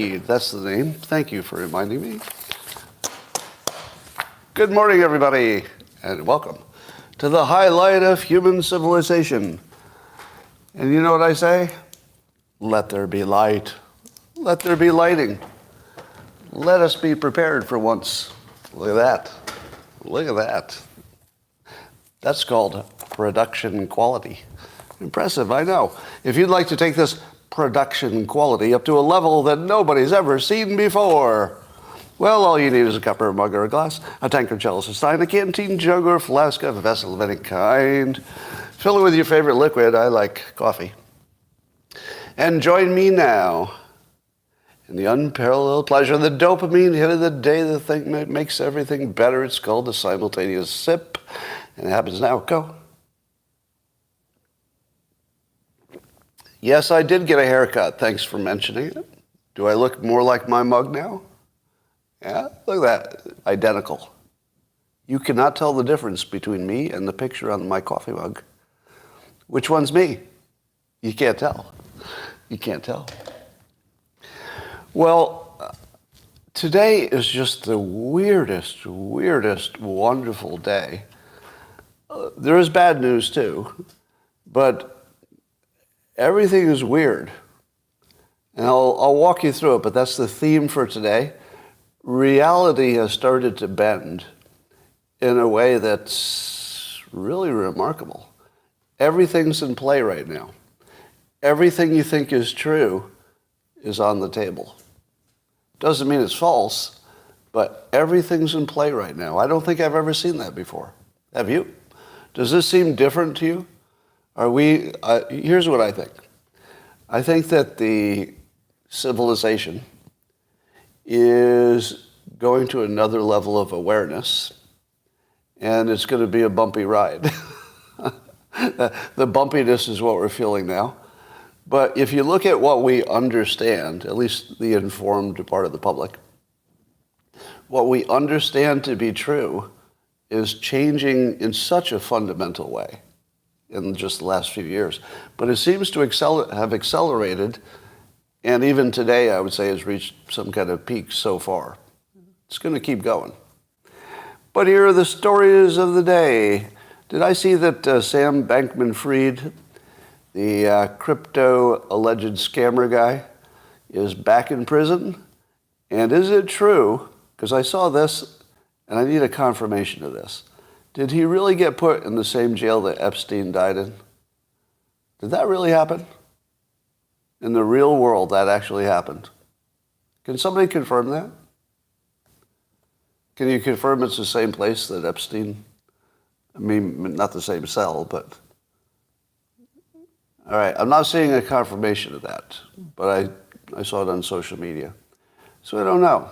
That's the name. Thank you for reminding me. Good morning, everybody, and welcome to the highlight of human civilization. And you know what I say? Let there be light. Let there be lighting. Let us be prepared for once. Look at that. Look at that. That's called production quality. Impressive, I know. If you'd like to take this production quality up to a level that nobody's ever seen before, well, all you need is a cup or a mug or a glass, a tankard, chalice, a stein, a canteen, jug, or flask of a vessel of any kind. Fill it with your favorite liquid. I like coffee. And join me now in the unparalleled pleasure, the dopamine hit of the day, the thing that makes everything better. It's called the simultaneous sip, and it happens now. Go. Yes, I did get a haircut. Thanks for mentioning it. Do I look more like my mug now? Yeah, look at that. Identical. You cannot tell the difference between me and the picture on my coffee mug. Which one's me? You can't tell. You can't tell. Well, today is just the weirdest, wonderful day. There is bad news too, but everything is weird. And I'll walk you through it, but that's the theme for today. Reality has started to bend in a way that's really remarkable. Everything's in play right now. Everything you think is true is on the table. Doesn't mean it's false, but everything's in play right now. I don't think I've ever seen that before. Have you? Does this seem different to you? Here's what I think. I think that the civilization is going to another level of awareness, and it's going to be a bumpy ride. The bumpiness is what we're feeling now. But if you look at what we understand, at least the informed part of the public, what we understand to be true is changing in such a fundamental way in just the last few years. But it seems to have accelerated, and even today, I would say, has reached some kind of peak so far. It's going to keep going. But here are the stories of the day. Did I see that Sam Bankman-Fried, the crypto alleged scammer guy, is back in prison? And is it true, because I saw this, and I need a confirmation of this, did he really get put in the same jail that Epstein died in? Did that really happen? In the real world, that actually happened. Can somebody confirm that? Can you confirm it's the same place that Epstein, I mean, not the same cell, but... All right, I'm not seeing a confirmation of that, but I saw it on social media. So I don't know.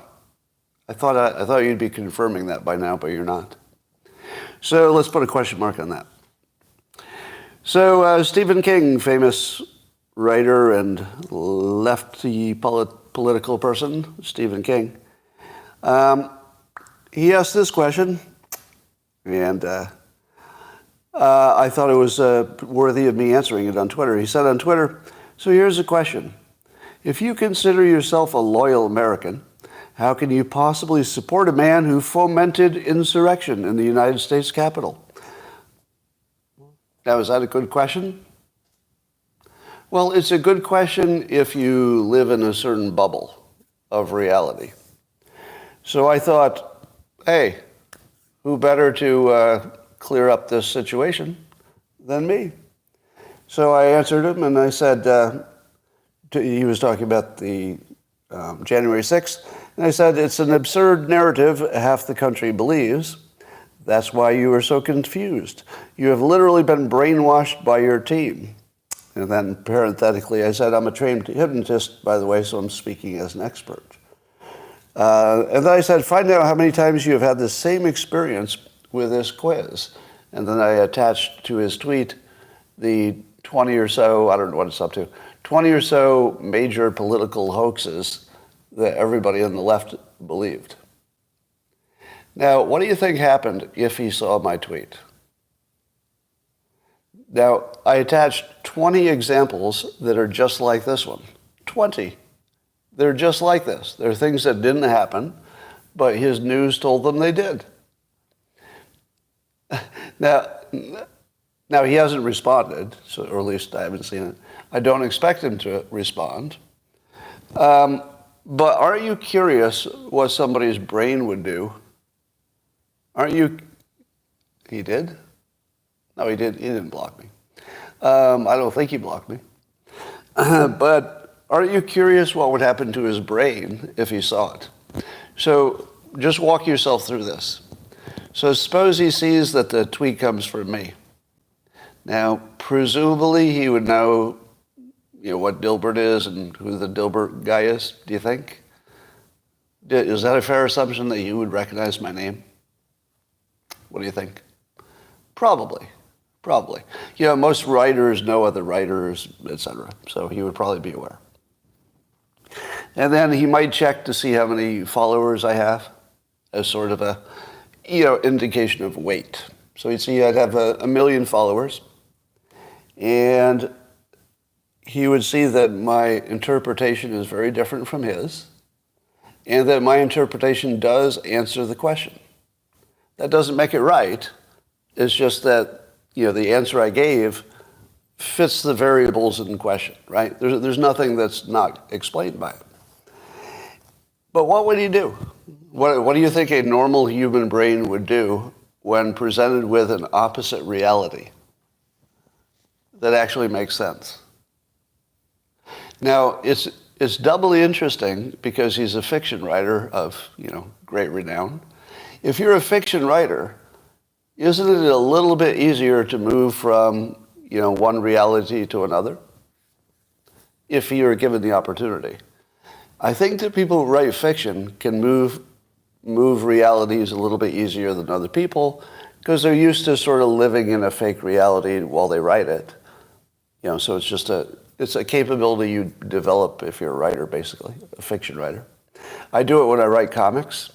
I thought you'd be confirming that by now, but you're not. So let's put a question mark on that. So Stephen King, famous writer and lefty political person, Stephen King, he asked this question, and I thought it was worthy of me answering it on Twitter. He said on Twitter, so here's a question. If you consider yourself a loyal American, how can you possibly support a man who fomented insurrection in the United States Capitol? Now, is that a good question? Well, it's a good question if you live in a certain bubble of reality. So I thought, hey, who better to clear up this situation than me? So I answered him, and I said, he was talking about the January 6th, and I said, it's an absurd narrative half the country believes. That's why you are so confused. You have literally been brainwashed by your team. And then parenthetically, I said, I'm a trained hypnotist, by the way, so I'm speaking as an expert. And then I said, find out how many times you have had the same experience with this quiz. And then I attached to his tweet the 20 or so, I don't know what it's up to, 20 or so major political hoaxes that everybody on the left believed. Now, what do you think happened if he saw my tweet? Now, I attached 20 examples that are just like this one. 20. They're just like this. They're things that didn't happen, but his news told them they did. Now he hasn't responded, or at least I haven't seen it. I don't expect him to respond. But aren't you curious what somebody's brain would do? Aren't you? He did? No, he did. He didn't block me. I don't think he blocked me. But aren't you curious what would happen to his brain if he saw it? So just walk yourself through this. So suppose he sees that the tweet comes from me. Now, presumably he would know, what Dilbert is and who the Dilbert guy is, do you think? Is that a fair assumption that you would recognize my name? What do you think? Probably. Most writers know other writers, etc. So he would probably be aware. And then he might check to see how many followers I have as sort of a, indication of weight. So he'd see I'd have a million followers. And he would see that my interpretation is very different from his, and that my interpretation does answer the question. That doesn't make it right. It's just that, the answer I gave fits the variables in question, right? There's nothing that's not explained by it. But what would he do? What do you think a normal human brain would do when presented with an opposite reality that actually makes sense? Now, it's doubly interesting because he's a fiction writer of, great renown. If you're a fiction writer, isn't it a little bit easier to move from, one reality to another? If you're given the opportunity. I think that people who write fiction can move realities a little bit easier than other people because they're used to sort of living in a fake reality while they write it. So it's just it's a capability you develop if you're a writer, basically, a fiction writer. I do it when I write comics.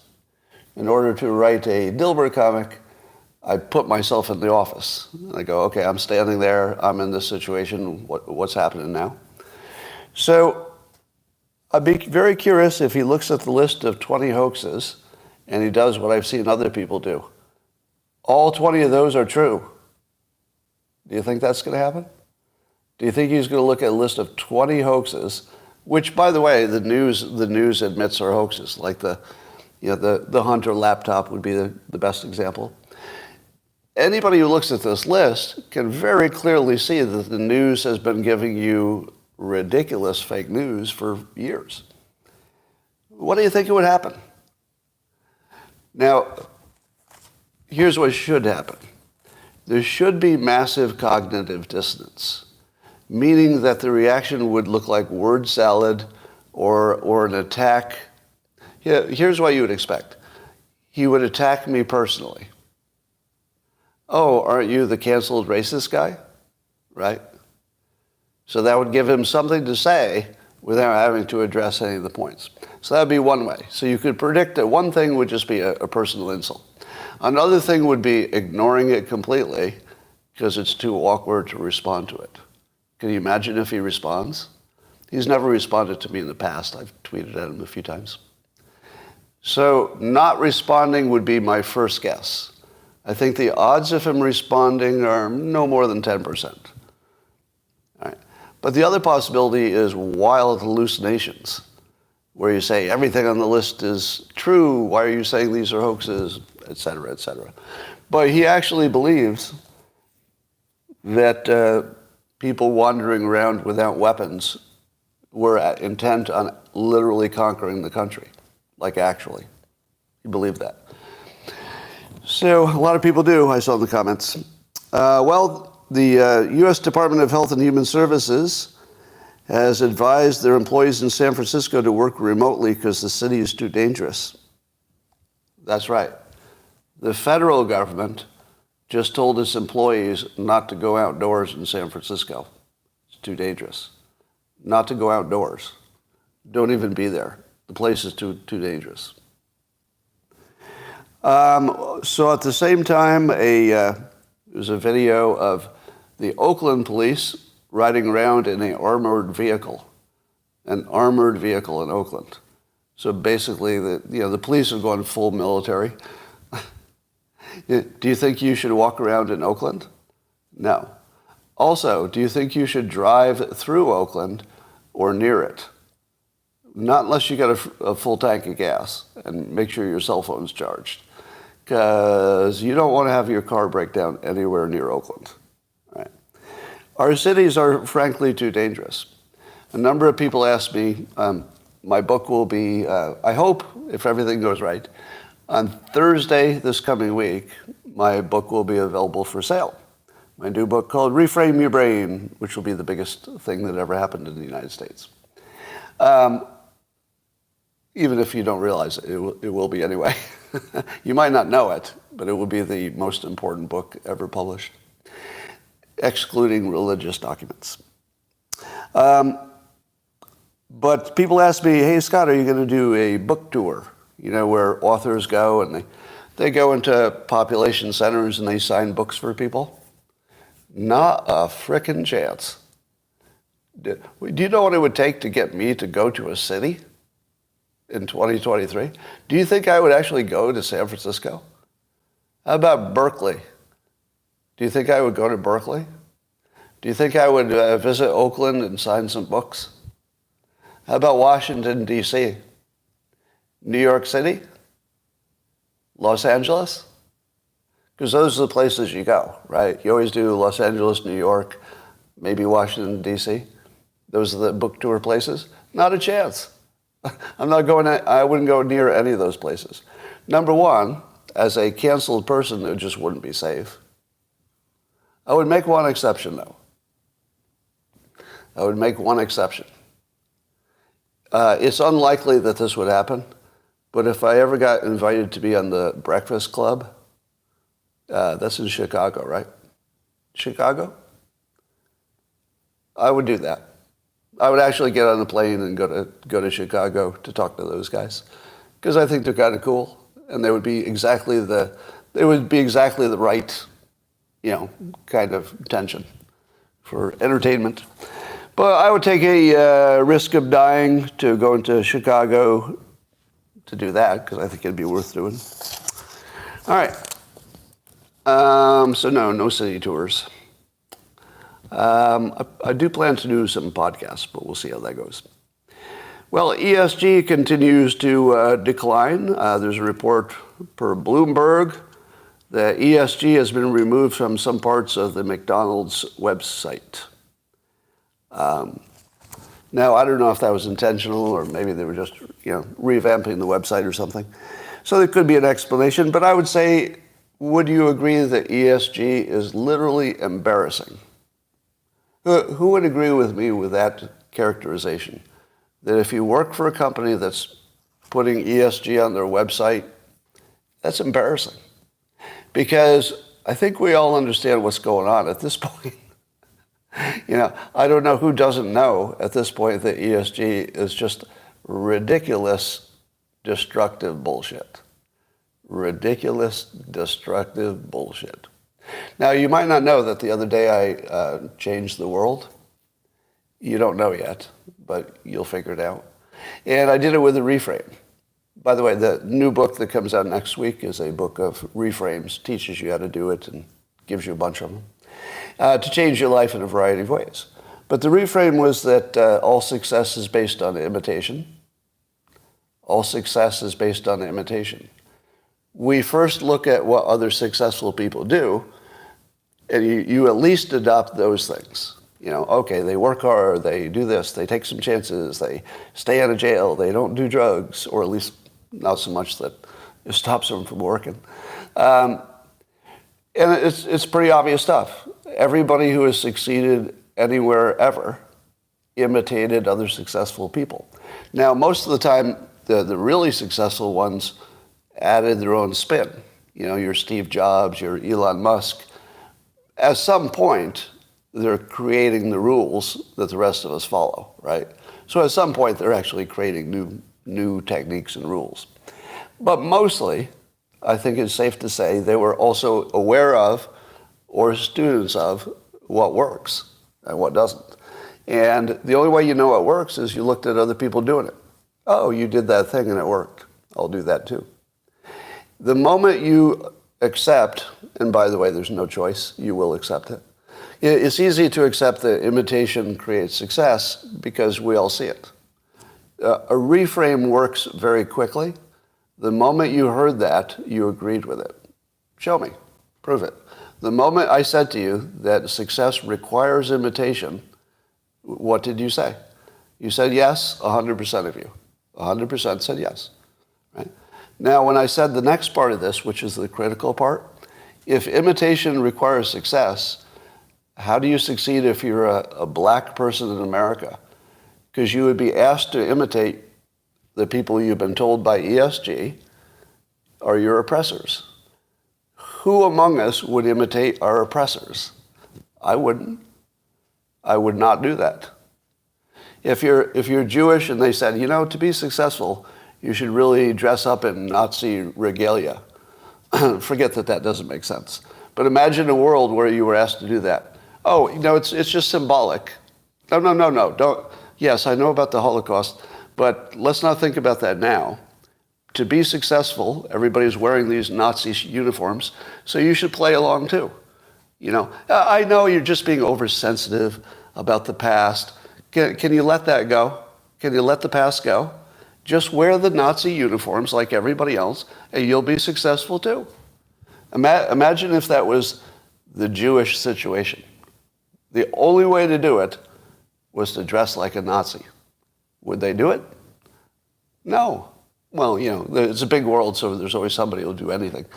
In order to write a Dilbert comic, I put myself in the office. I go, okay, I'm standing there, I'm in this situation, what's happening now? So I'd be very curious if he looks at the list of 20 hoaxes and he does what I've seen other people do. All 20 of those are true. Do you think that's going to happen? Do you think he's going to look at a list of 20 hoaxes, which, by the way, the news admits are hoaxes, like the Hunter laptop would be the best example. Anybody who looks at this list can very clearly see that the news has been giving you ridiculous fake news for years. What do you think would happen? Now, here's what should happen. There should be massive cognitive dissonance, meaning that the reaction would look like word salad or an attack. Here's what you would expect. He would attack me personally. Oh, aren't you the canceled racist guy? Right? So that would give him something to say without having to address any of the points. So that would be one way. So you could predict that one thing would just be a personal insult. Another thing would be ignoring it completely because it's too awkward to respond to it. Can you imagine if he responds? He's never responded to me in the past. I've tweeted at him a few times. So not responding would be my first guess. I think the odds of him responding are no more than 10%. All right. But the other possibility is wild hallucinations, where you say everything on the list is true, why are you saying these are hoaxes, et cetera, et cetera. But he actually believes that people wandering around without weapons were intent on literally conquering the country, like actually. He believed that. So a lot of people do, I saw in the comments. The U.S. Department of Health and Human Services has advised their employees in San Francisco to work remotely because the city is too dangerous. That's right. The federal government just told its employees not to go outdoors in San Francisco. It's too dangerous. Not to go outdoors. Don't even be there. The place is too dangerous. So at the same time, there's a video of the Oakland police riding around in an armored vehicle an armored vehicle in Oakland. So basically, the police are going full military. Do you think you should walk around in Oakland? No. Also, do you think you should drive through Oakland or near it? Not unless you got a full tank of gas, and make sure your cell phone's charged. Because you don't want to have your car break down anywhere near Oakland. Right? Our cities are frankly too dangerous. A number of people ask me, my book will be, I hope, if everything goes right, on Thursday this coming week, my book will be available for sale. My new book called Reframe Your Brain, which will be the biggest thing that ever happened in the United States. Even if you don't realize it, it will be anyway. You might not know it, but it will be the most important book ever published, excluding religious documents. But people ask me, hey, Scott, are you going to do a book tour? You know, where authors go and they go into population centers and they sign books for people? Not a frickin' chance. Do you know what it would take to get me to go to a city in 2023? Do you think I would actually go to San Francisco? How about Berkeley? Do you think I would go to Berkeley? Do you think I would visit Oakland and sign some books? How about Washington, D.C.? New York City? Los Angeles? Because those are the places you go, right? You always do Los Angeles, New York, maybe Washington, D.C. Those are the book tour places. Not a chance. I wouldn't go near any of those places. Number one, as a canceled person, it just wouldn't be safe. I would make one exception, though. I would make one exception. It's unlikely that this would happen, but if I ever got invited to be on the Breakfast Club, that's in Chicago, right? Chicago? I would do that. I would actually get on a plane and go to Chicago to talk to those guys, because I think they're kind of cool, and they would be exactly the right, kind of tension for entertainment. But I would take a risk of dying to go into Chicago to do that, because I think it'd be worth doing. All right. So no city tours. I do plan to do some podcasts, but we'll see how that goes. Well, ESG continues to decline. There's a report per Bloomberg that ESG has been removed from some parts of the McDonald's website. Now, I don't know if that was intentional or maybe they were just, revamping the website or something. So there could be an explanation, but I would say, would you agree that ESG is literally embarrassing? Who would agree with me with that characterization? That if you work for a company that's putting ESG on their website, that's embarrassing. Because I think we all understand what's going on at this point. I don't know who doesn't know at this point that ESG is just ridiculous, destructive bullshit. Ridiculous, destructive bullshit. Now, you might not know that the other day I changed the world. You don't know yet, but you'll figure it out. And I did it with a reframe. By the way, the new book that comes out next week is a book of reframes, teaches you how to do it and gives you a bunch of them, to change your life in a variety of ways. But the reframe was that all success is based on imitation. All success is based on imitation. We first look at what other successful people do, and you at least adopt those things. Okay, they work hard, they do this, they take some chances, they stay out of jail, they don't do drugs, or at least not so much that it stops them from working. And it's pretty obvious stuff. Everybody who has succeeded anywhere ever imitated other successful people. Now, most of the time, the really successful ones added their own spin. Your Steve Jobs, your Elon Musk. At some point, they're creating the rules that the rest of us follow, right? So at some point, they're actually creating new techniques and rules. But mostly, I think it's safe to say they were also aware of or students of what works and what doesn't. And the only way you know it works is you looked at other people doing it. Oh, you did that thing and it worked. I'll do that too. The moment you accept, and by the way, there's no choice, you will accept it. It's easy to accept that imitation creates success because we all see it. A reframe works very quickly. The moment you heard that, you agreed with it. Show me. Prove it. The moment I said to you that success requires imitation, what did you say? You said yes, 100% of you. 100% said yes. Right? Now, when I said the next part of this, which is the critical part, if imitation requires success, how do you succeed if you're a black person in America? Because you would be asked to imitate the people you've been told by ESG are your oppressors. Who among us would imitate our oppressors? I wouldn't. I would not do that. If you're Jewish and they said, you know, to be successful, you should really dress up in Nazi regalia. Forget that doesn't make sense. But imagine a world where you were asked to do that. Oh, you know, it's just symbolic. No. Don't. Yes, I know about the Holocaust, but let's not think about that now. To be successful, everybody's wearing these Nazi uniforms, so you should play along too. You know, I know you're just being oversensitive about the past. Can you let that go? Can you let the past go? Just wear the Nazi uniforms like everybody else, and you'll be successful too. Imagine if that was the Jewish situation. The only way to do it was to dress like a Nazi. Would they do it? No. Well, you know, it's a big world, so there's always somebody who'll do anything.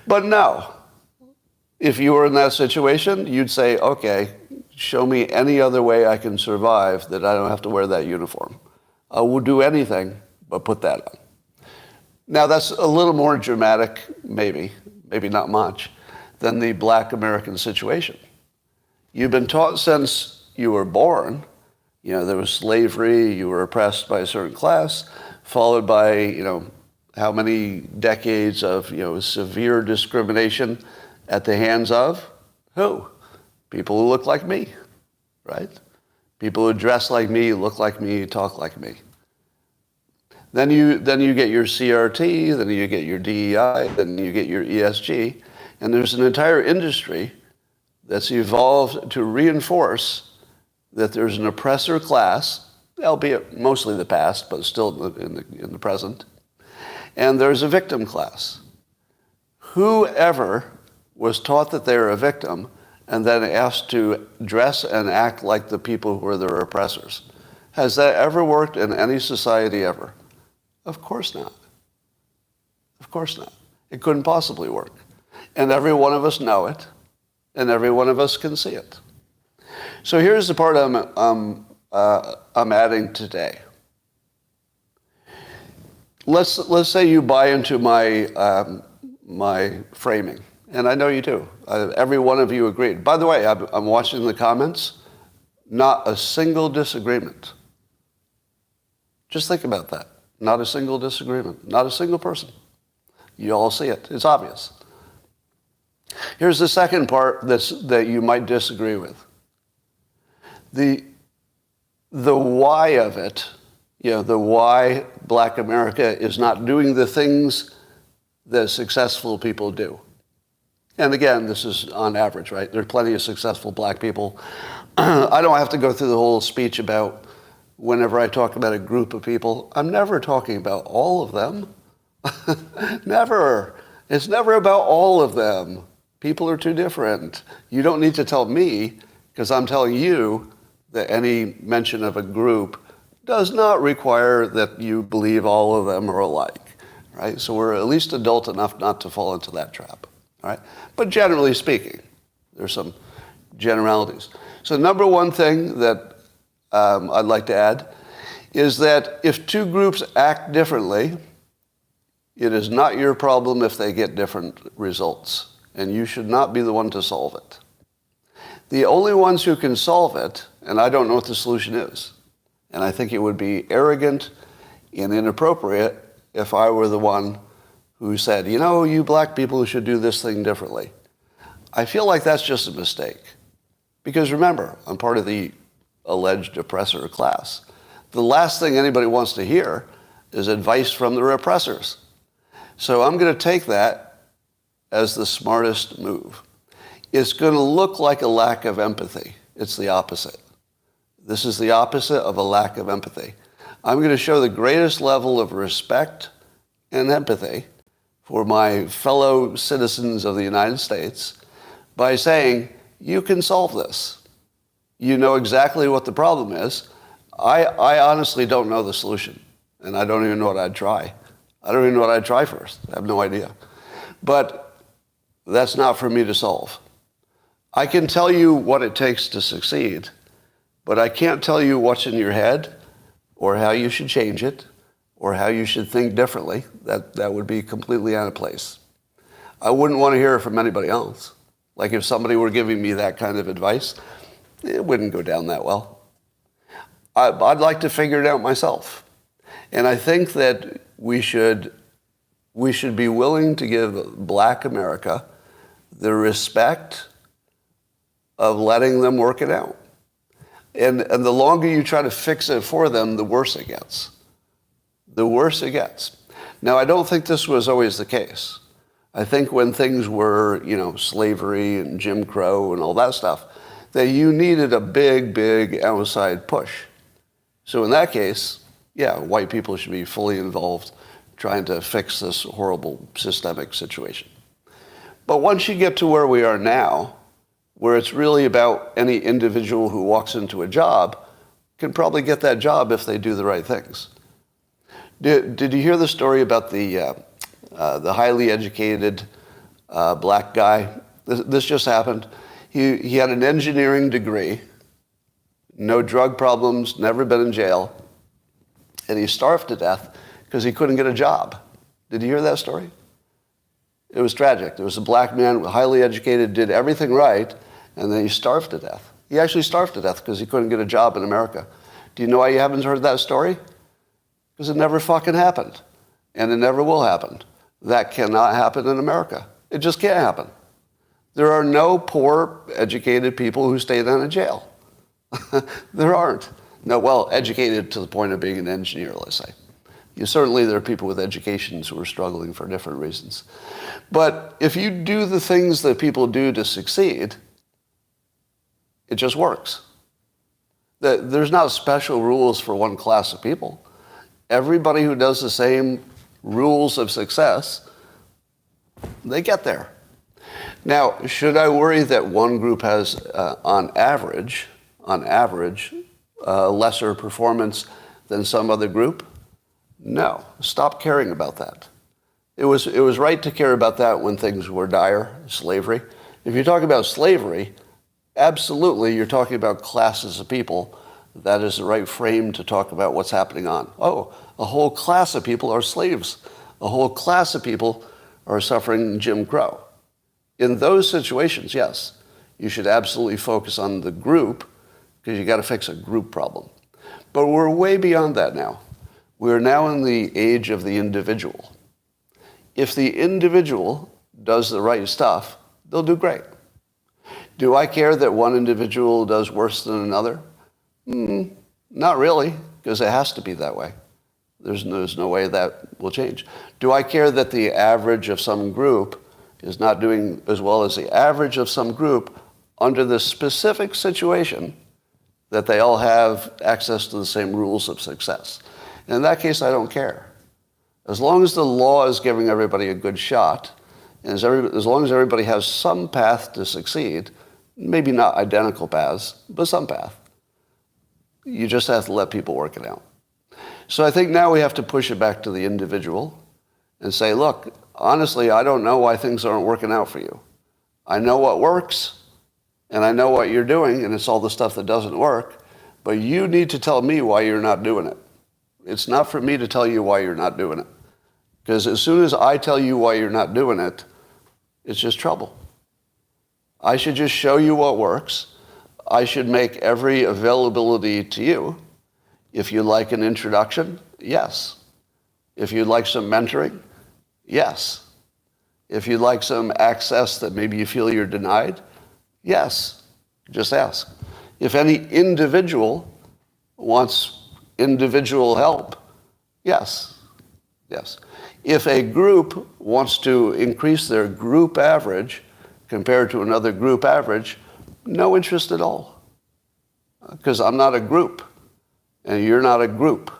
But no. If you were in that situation, you'd say, okay, show me any other way I can survive that I don't have to wear that uniform. I will do anything but put that on. Now, that's a little more dramatic, maybe not much, than the black American situation. You've been taught since you were born, you know, there was slavery, you were oppressed by a certain class, followed by, you know, how many decades of, you know, severe discrimination at the hands of who? People who look like me, right? People who dress like me, look like me, talk like me. Then you get your CRT, then you get your DEI, then you get your ESG, and there's an entire industry that's evolved to reinforce that there's an oppressor class, albeit mostly the past, but still in the present, and there's a victim class. Whoever was taught that they're a victim and then asked to dress and act like the people who are their oppressors. Has that ever worked in any society ever? Of course not. Of course not. It couldn't possibly work. And every one of us know it, and every one of us can see it. So here's the part I'm adding today. Let's say you buy into my framing, and I know you do. Every one of you agreed. By the way, I'm watching the comments. Not a single disagreement. Just think about that. Not a single disagreement. Not a single person. You all see it. It's obvious. Here's the second part that you might disagree with. The why of it, you know, the why Black America is not doing the things that successful people do. And again, this is on average, right? There are plenty of successful black people. I don't have to go through the whole speech about whenever I talk about a group of people, I'm never talking about all of them. Never. It's never about all of them. People are too different. You don't need to tell me, because I'm telling you that any mention of a group does not require that you believe all of them are alike, right? So we're at least adult enough not to fall into that trap, right? But generally speaking, there's some generalities. So number one thing that I'd like to add is that if two groups act differently, it is not your problem if they get different results, and you should not be the one to solve it. The only ones who can solve it, and I don't know what the solution is, and I think it would be arrogant and inappropriate if I were the one who said, you know, you black people should do this thing differently. I feel like that's just a mistake. Because remember, I'm part of the alleged oppressor class. The last thing anybody wants to hear is advice from the repressors. So I'm going to take that as the smartest move. It's going to look like a lack of empathy. It's the opposite. This is the opposite of a lack of empathy. I'm going to show the greatest level of respect and empathy for my fellow citizens of the United States by saying, you can solve this. You know exactly what the problem is. I honestly don't know the solution, and I don't even know what I'd try. I don't even know what I'd try first. I have no idea. But that's not for me to solve. I can tell you what it takes to succeed, but I can't tell you what's in your head or how you should change it or how you should think differently. That would be completely out of place. I wouldn't want to hear it from anybody else. Like if somebody were giving me that kind of advice, it wouldn't go down that well. I'd like to figure it out myself. And I think that we should be willing to give Black America the respect of letting them work it out. And the longer you try to fix it for them, the worse it gets. The worse it gets. Now, I don't think this was always the case. I think when things were, slavery and Jim Crow and all that stuff, that you needed a big, big outside push. So in that case, yeah, white people should be fully involved trying to fix this horrible systemic situation. But once you get to where we are now, where it's really about any individual who walks into a job can probably get that job if they do the right things. Did you hear the story about the highly educated black guy? This just happened. He had an engineering degree, no drug problems, never been in jail, and he starved to death because he couldn't get a job. Did you hear that story? It was tragic. There was a black man, highly educated, did everything right, and then he starved to death. He actually starved to death because he couldn't get a job in America. Do you know why you haven't heard that story? Because it never fucking happened. And it never will happen. That cannot happen in America. It just can't happen. There are no poor, educated people who stay down in jail. There aren't. No, well, educated to the point of being an engineer, let's say. Certainly there are people with educations who are struggling for different reasons. But if you do the things that people do to succeed, it just works. There's not special rules for one class of people. Everybody who does the same rules of success, they get there. Now, should I worry that one group has, on average, lesser performance than some other group? No. Stop caring about that. It was right to care about that when things were dire, slavery. If you talk about slavery, absolutely you're talking about classes of people. That is the right frame to talk about what's happening on. Oh, a whole class of people are slaves. A whole class of people are suffering Jim Crow. In those situations, yes, you should absolutely focus on the group because you got to fix a group problem. But we're way beyond that now. We're now in the age of the individual. If the individual does the right stuff, they'll do great. Do I care that one individual does worse than another? Not really, because it has to be that way. There's no way that will change. Do I care that the average of some group is not doing as well as the average of some group under the specific situation that they all have access to the same rules of success? And in that case, I don't care. As long as the law is giving everybody a good shot, and as long as everybody has some path to succeed, maybe not identical paths, but some path, you just have to let people work it out. So I think now we have to push it back to the individual and say, look, honestly, I don't know why things aren't working out for you. I know what works, and I know what you're doing, and it's all the stuff that doesn't work, but you need to tell me why you're not doing it. It's not for me to tell you why you're not doing it. Because as soon as I tell you why you're not doing it, it's just trouble. I should just show you what works. I should make every availability to you. If you'd like an introduction, yes. If you'd like some mentoring, yes. If you'd like some access that maybe you feel you're denied, yes. Just ask. If any individual wants individual help, yes. If a group wants to increase their group average compared to another group average, no interest at all. Because I'm not a group, and you're not a group.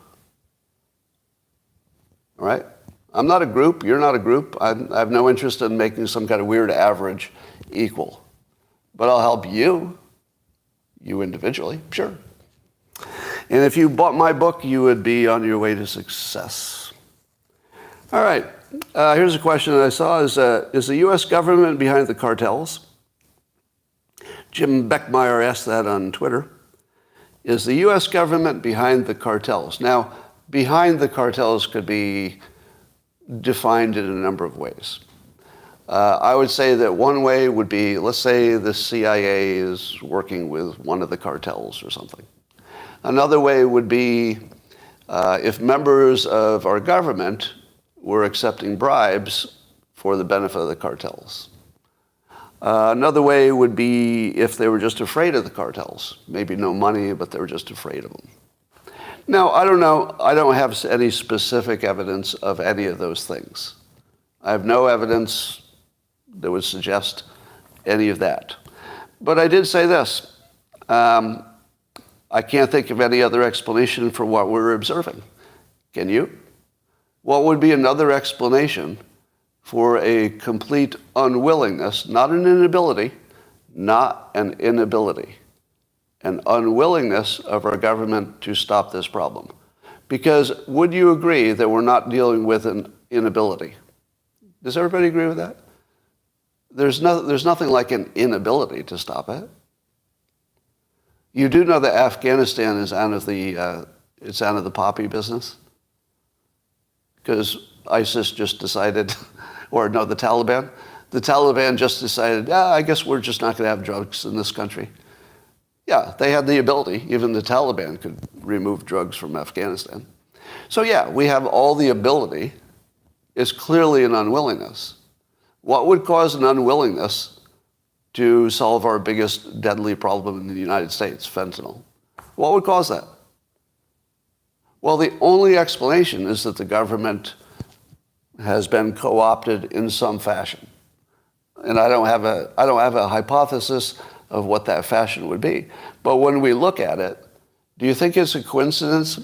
All right? I'm not a group, you're not a group. I have no interest in making some kind of weird average equal. But I'll help you individually, sure. And if you bought my book, you would be on your way to success. All right, here's a question that I saw. Is the U.S. government behind the cartels? Jim Beckmeyer asked that on Twitter. Is the U.S. government behind the cartels? Now, behind the cartels could be defined in a number of ways. I would say that one way would be, let's say the CIA is working with one of the cartels or something. Another way would be if members of our government were accepting bribes for the benefit of the cartels. Another way would be if they were just afraid of the cartels. Maybe no money, but they were just afraid of them. Now, I don't know. I don't have any specific evidence of any of those things. I have no evidence that would suggest any of that. But I did say this. I can't think of any other explanation for what we're observing. Can you? What would be another explanation for a complete unwillingness, not an inability, an unwillingness of our government to stop this problem? Because would you agree that we're not dealing with an inability? Does everybody agree with that? There's nothing like an inability to stop it. You do know that Afghanistan is out of the poppy business? Because ISIS just decided, or no, the Taliban. The Taliban just decided, I guess we're just not going to have drugs in this country. Yeah, they had the ability. Even the Taliban could remove drugs from Afghanistan. So yeah, we have all the ability. It's clearly an unwillingness. What would cause an unwillingness to solve our biggest deadly problem in the United States, fentanyl? What would cause that? Well, the only explanation is that the government has been co-opted in some fashion. And I don't have a hypothesis of what that fashion would be. But when we look at it, do you think it's a coincidence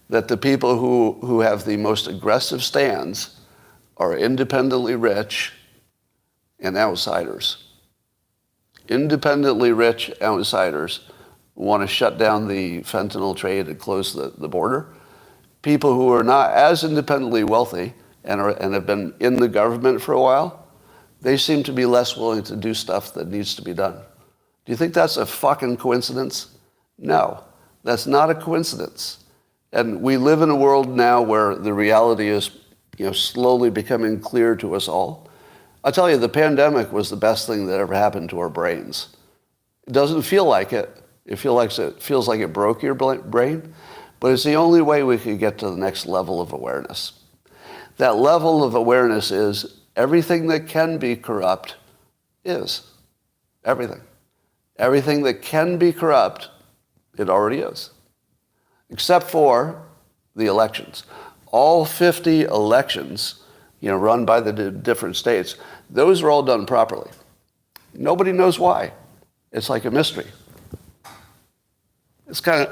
that the people who have the most aggressive stands are independently rich and outsiders? Independently rich outsiders want to shut down the fentanyl trade and close the border. People who are not as independently wealthy and have been in the government for a while, they seem to be less willing to do stuff that needs to be done. Do you think that's a fucking coincidence? No, that's not a coincidence. And we live in a world now where the reality is, slowly becoming clear to us all. I'll tell you, the pandemic was the best thing that ever happened to our brains. It doesn't feel like it. It feels like it broke your brain, but it's the only way we could get to the next level of awareness. That level of awareness is everything that can be corrupt is. Everything. Everything that can be corrupt, it already is. Except for the elections. All 50 elections, run by the different states, those are all done properly. Nobody knows why. It's like a mystery. It's kind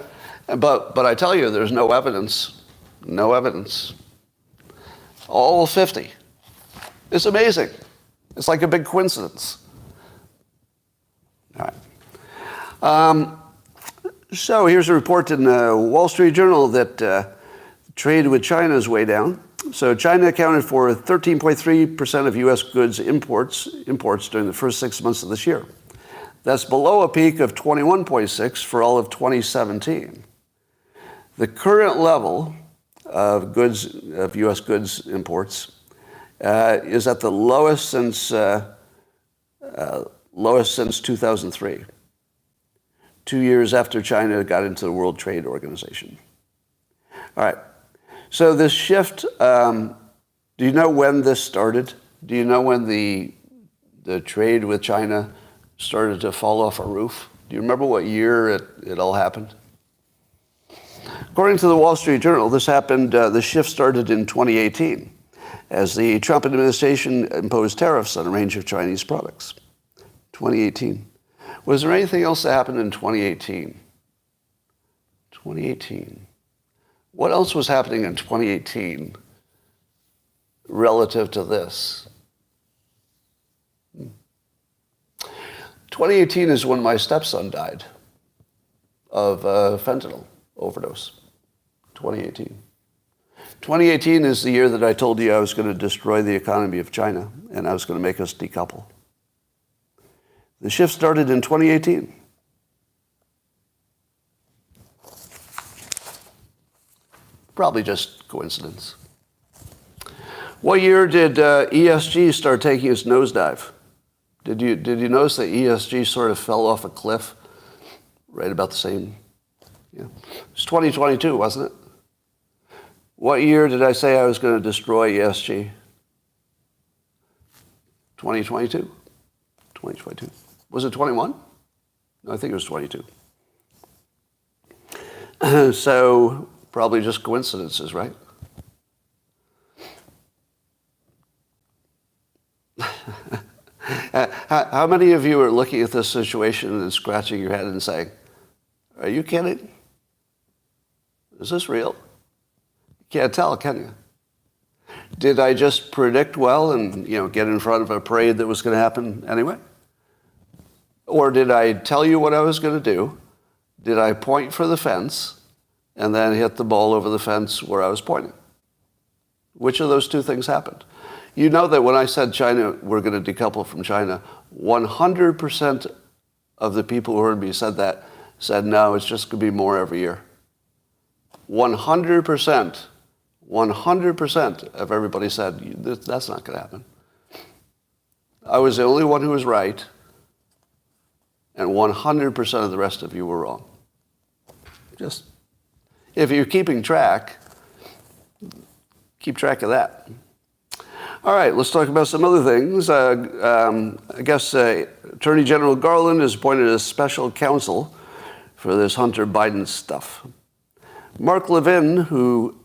of, but I tell you, there's no evidence. No evidence. All 50. It's amazing. It's like a big coincidence. All right. So here's a report in the Wall Street Journal that trade with China is way down. So China accounted for 13.3% of U.S. goods imports during the first 6 months of this year. That's below a peak of 21.6 for all of 2017. The current level of U.S. goods imports is at the lowest since 2003. 2 years after China got into the World Trade Organization. All right. So this shift, do you know when this started? Do you know when the trade with China started to fall off a roof? Do you remember what year it all happened? According to the Wall Street Journal, this happened, the shift started in 2018 as the Trump administration imposed tariffs on a range of Chinese products. 2018. Was there anything else that happened in 2018? 2018. What else was happening in 2018 relative to this? 2018 is when my stepson died of fentanyl overdose. 2018. 2018 is the year that I told you I was going to destroy the economy of China and I was going to make us decouple. The shift started in 2018. Probably just coincidence. What year did ESG start taking its nosedive? Did you notice that ESG sort of fell off a cliff right about the same? Yeah. It was 2022, wasn't it? What year did I say I was going to destroy ESG? 2022. 2022. Was it 21? No, I think it was 22. So probably just coincidences, right? How many of you are looking at this situation and scratching your head and saying, are you kidding? Is this real? You can't tell, can you? Did I just predict well and get in front of a parade that was going to happen anyway? Or did I tell you what I was going to do? Did I point for the fence and then hit the ball over the fence where I was pointing? Which of those two things happened? You know that when I said China, we're going to decouple from China, 100% of the people who heard me said no, it's just going to be more every year. 100% of everybody said, that's not going to happen. I was the only one who was right, and 100% of the rest of you were wrong. Just, if you're keeping track, keep track of that. All right, let's talk about some other things. I guess Attorney General Garland has appointed a special counsel for this Hunter Biden stuff. Mark Levin, who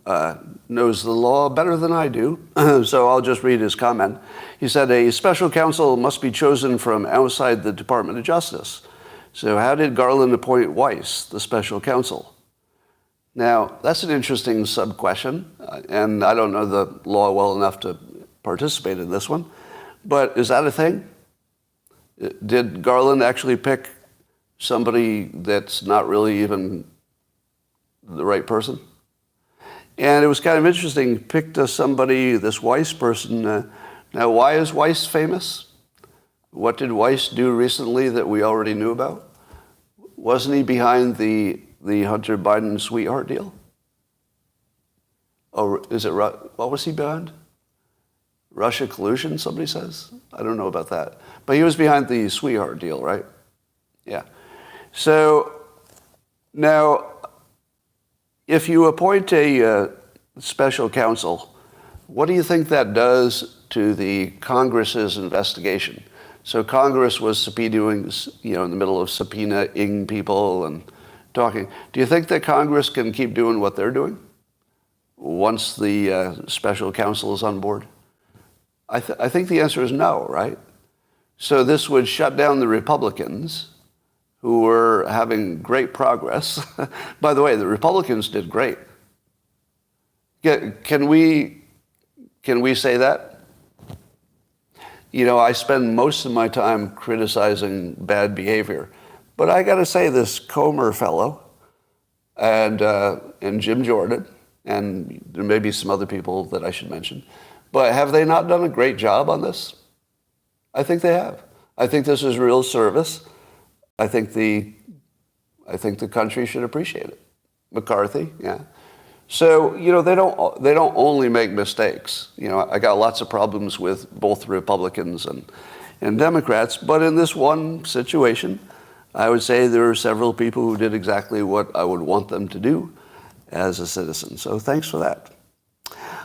knows the law better than I do, so I'll just read his comment. He said, a special counsel must be chosen from outside the Department of Justice. So how did Garland appoint Weiss, the special counsel? Now, that's an interesting sub-question, and I don't know the law well enough to participate in this one, but is that a thing? Did Garland actually pick somebody that's not really even the right person? And it was kind of interesting. He picked somebody, this Weiss person. Now, why is Weiss famous? What did Weiss do recently that we already knew about? Wasn't he behind the Hunter Biden sweetheart deal? Oh, is it, what was he behind? Russia collusion, somebody says? I don't know about that. But he was behind the sweetheart deal, right? Yeah. So now, if you appoint a special counsel, what do you think that does to the Congress's investigation? So Congress was subpoenaing, in the middle of subpoenaing people and talking. Do you think that Congress can keep doing what they're doing once the special counsel is on board? I think the answer is no, right? So this would shut down the Republicans, who were having great progress. By the way, the Republicans did great. Can we say that? I spend most of my time criticizing bad behavior, but I got to say, this Comer fellow and Jim Jordan, and there may be some other people that I should mention, but have they not done a great job on this? I think they have. I think this is real service. I think the country should appreciate it. McCarthy, yeah. So, they don't only make mistakes. I got lots of problems with both Republicans and Democrats, but in this one situation, I would say there are several people who did exactly what I would want them to do as a citizen. So thanks for that.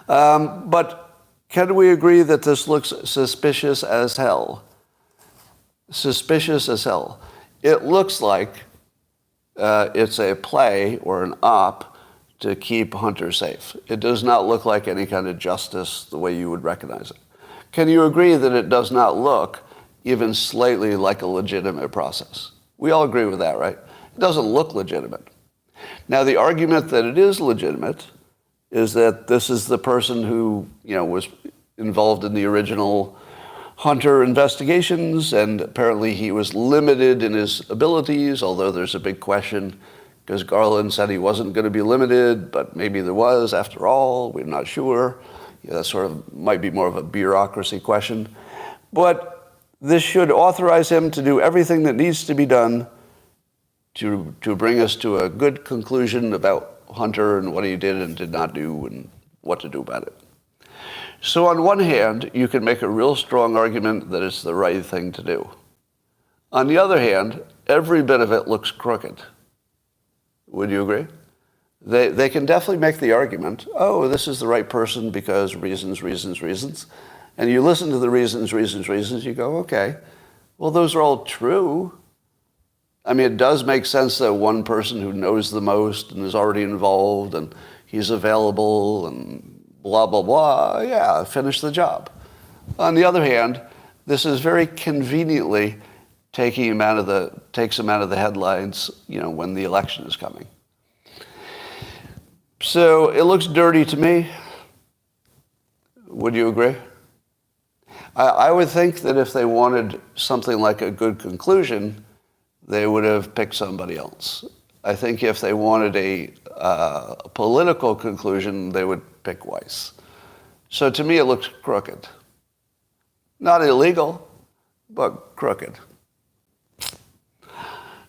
But can we agree that this looks suspicious as hell? Suspicious as hell. It looks like it's a play or an op to keep Hunter safe. It does not look like any kind of justice the way you would recognize it. Can you agree that it does not look even slightly like a legitimate process? We all agree with that, right? It doesn't look legitimate. Now, the argument that it is legitimate is that this is the person who, was involved in the original Hunter investigations, and apparently he was limited in his abilities, although there's a big question because Garland said he wasn't going to be limited, but maybe there was after all. We're not sure. That sort of might be more of a bureaucracy question. But this should authorize him to do everything that needs to be done to bring us to a good conclusion about Hunter and what he did and did not do and what to do about it. So on one hand, you can make a real strong argument that it's the right thing to do. On the other hand, every bit of it looks crooked. Would you agree? They can definitely make the argument, oh, this is the right person because reasons. And you listen to the reasons, you go, okay, well, those are all true. I mean, it does make sense that one person who knows the most and is already involved and he's available and blah, blah, blah, yeah, finish the job. On the other hand, this is very conveniently takes him out of the headlines, when the election is coming. So it looks dirty to me. Would you agree? I would think that if they wanted something like a good conclusion, they would have picked somebody else. I think if they wanted a political conclusion, they would pick Weiss. So to me, it looks crooked. Not illegal, but crooked.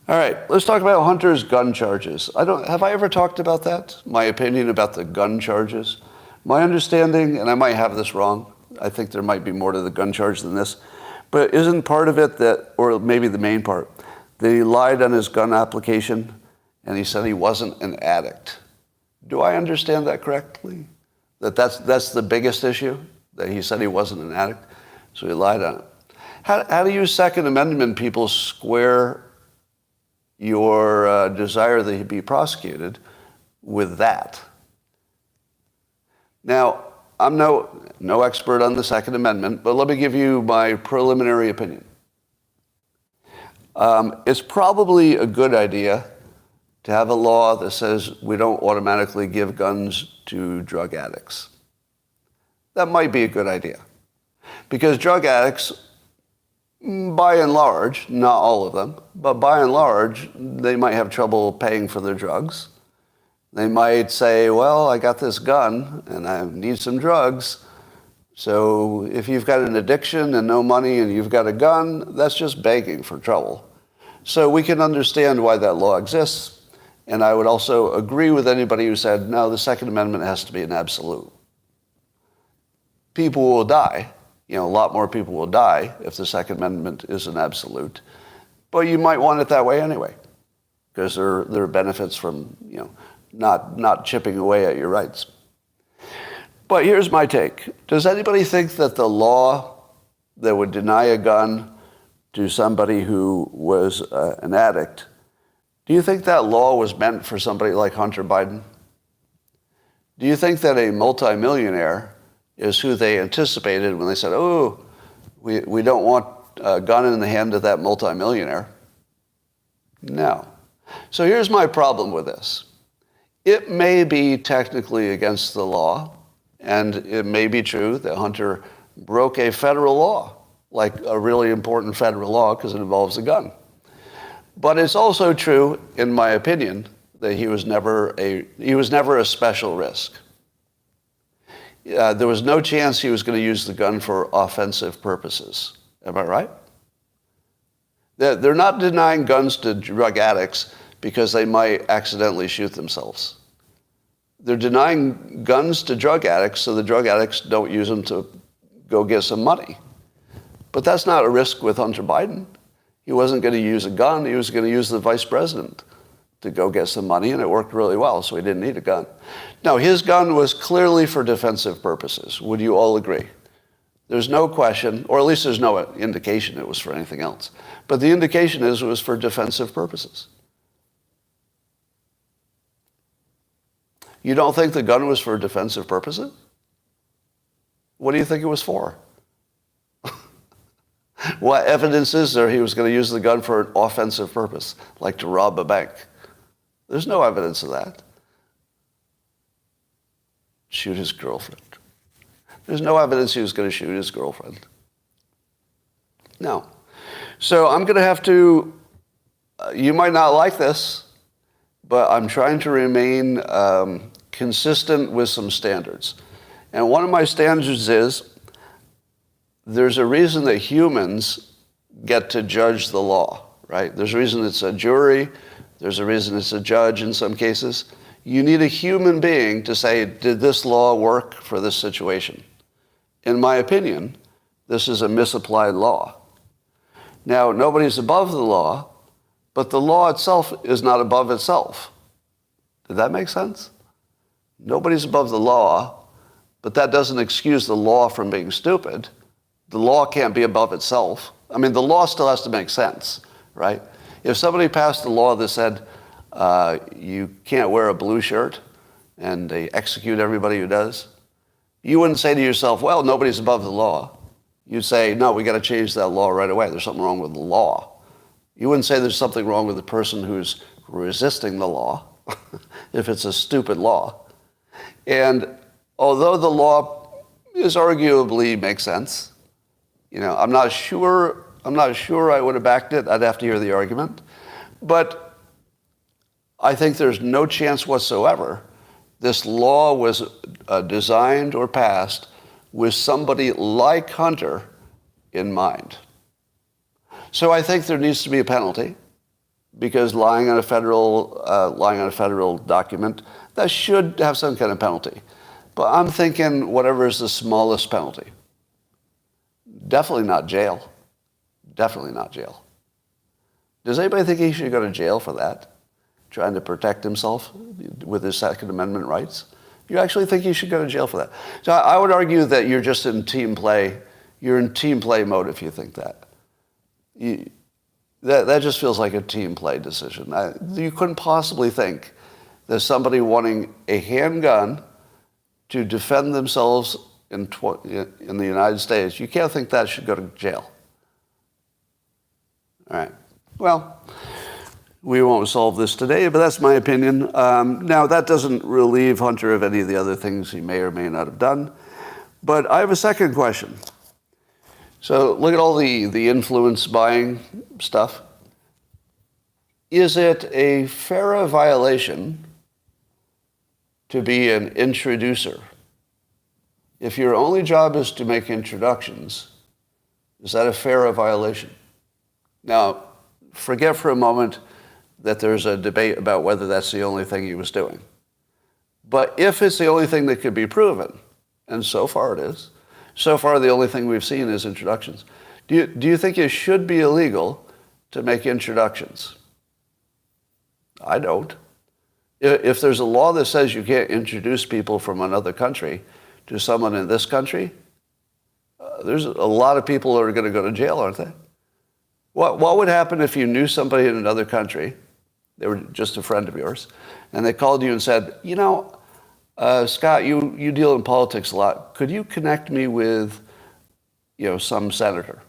All right, let's talk about Hunter's gun charges. Have I ever talked about that? My opinion about the gun charges? My understanding, and I might have this wrong, I think there might be more to the gun charge than this, but isn't part of it that, or maybe the main part, that he lied on his gun application and he said he wasn't an addict? Do I understand that correctly? That's the biggest issue, that he said he wasn't an addict, so he lied on it. How do you Second Amendment people square your desire that he be prosecuted with that? Now, I'm no expert on the Second Amendment, but let me give you my preliminary opinion. It's probably a good idea to have a law that says we don't automatically give guns to drug addicts. That might be a good idea. Because drug addicts, by and large, not all of them, but by and large, they might have trouble paying for their drugs. They might say, well, I got this gun and I need some drugs. So if you've got an addiction and no money and you've got a gun, that's just begging for trouble. So we can understand why that law exists. And I would also agree with anybody who said, no, the Second Amendment has to be an absolute. People will die. A lot more people will die if the Second Amendment is an absolute. But you might want it that way anyway, because there are benefits from, not chipping away at your rights. But here's my take. Does anybody think that the law that would deny a gun to somebody who was an addict, do you think that law was meant for somebody like Hunter Biden? Do you think that a multimillionaire is who they anticipated when they said, oh, we don't want a gun in the hand of that multimillionaire? No. So here's my problem with this. It may be technically against the law, and it may be true that Hunter broke a federal law, like a really important federal law because it involves a gun. But it's also true, in my opinion, that he was never a special risk. There was no chance he was going to use the gun for offensive purposes. Am I right? They're not denying guns to drug addicts because they might accidentally shoot themselves. They're denying guns to drug addicts so the drug addicts don't use them to go get some money. But that's not a risk with Hunter Biden. He wasn't going to use a gun. He was going to use the vice president to go get some money, and it worked really well, so he didn't need a gun. Now, his gun was clearly for defensive purposes. Would you all agree? There's no question, or at least there's no indication it was for anything else. But the indication is it was for defensive purposes. You don't think the gun was for defensive purposes? What do you think it was for? What evidence is there he was going to use the gun for an offensive purpose, like to rob a bank? There's no evidence of that. Shoot his girlfriend. There's no evidence he was going to shoot his girlfriend. No. So I'm going to have to, you might not like this, but I'm trying to remain consistent with some standards. And one of my standards is there's a reason that humans get to judge the law, right? There's a reason it's a jury. There's a reason it's a judge in some cases. You need a human being to say, did this law work for this situation? In my opinion, this is a misapplied law. Now, nobody's above the law, but the law itself is not above itself. Did that make sense? Nobody's above the law, but that doesn't excuse the law from being stupid. The law can't be above itself. I mean, the law still has to make sense, right? If somebody passed a law that said you can't wear a blue shirt and they execute everybody who does, you wouldn't say to yourself, well, nobody's above the law. You'd say, no, we got to change that law right away. There's something wrong with the law. You wouldn't say there's something wrong with the person who's resisting the law if it's a stupid law. And although the law is arguably makes sense, I'm not sure I would have backed it. I'd have to hear the argument. But I think there's no chance whatsoever this law was designed or passed with somebody like Hunter in mind. So I think there needs to be a penalty, because lying on a federal document, that should have some kind of penalty. But I'm thinking whatever is the smallest penalty. Definitely not jail. Definitely not jail. Does anybody think he should go to jail for that? Trying to protect himself with his Second Amendment rights? You actually think he should go to jail for that? So I would argue that you're just in team play. You're in team play mode if you think that. That just feels like a team play decision. You couldn't possibly think that somebody wanting a handgun to defend themselves in the United States, you can't think that should go to jail. All right. Well, we won't solve this today, but that's my opinion. Now, that doesn't relieve Hunter of any of the other things he may or may not have done. But I have a second question. So look at all the influence buying stuff. Is it a FARA violation to be an introducer? If your only job is to make introductions, is that a FARA violation? Now, forget for a moment that there's a debate about whether that's the only thing he was doing. But if it's the only thing that could be proven, and so far it is, so far the only thing we've seen is introductions. Do you think it should be illegal to make introductions? I don't. If there's a law that says you can't introduce people from another country to someone in this country, there's a lot of people who are going to go to jail, aren't they? What would happen if you knew somebody in another country, they were just a friend of yours, and they called you and said, Scott, you deal in politics a lot. Could you connect me with, some senator?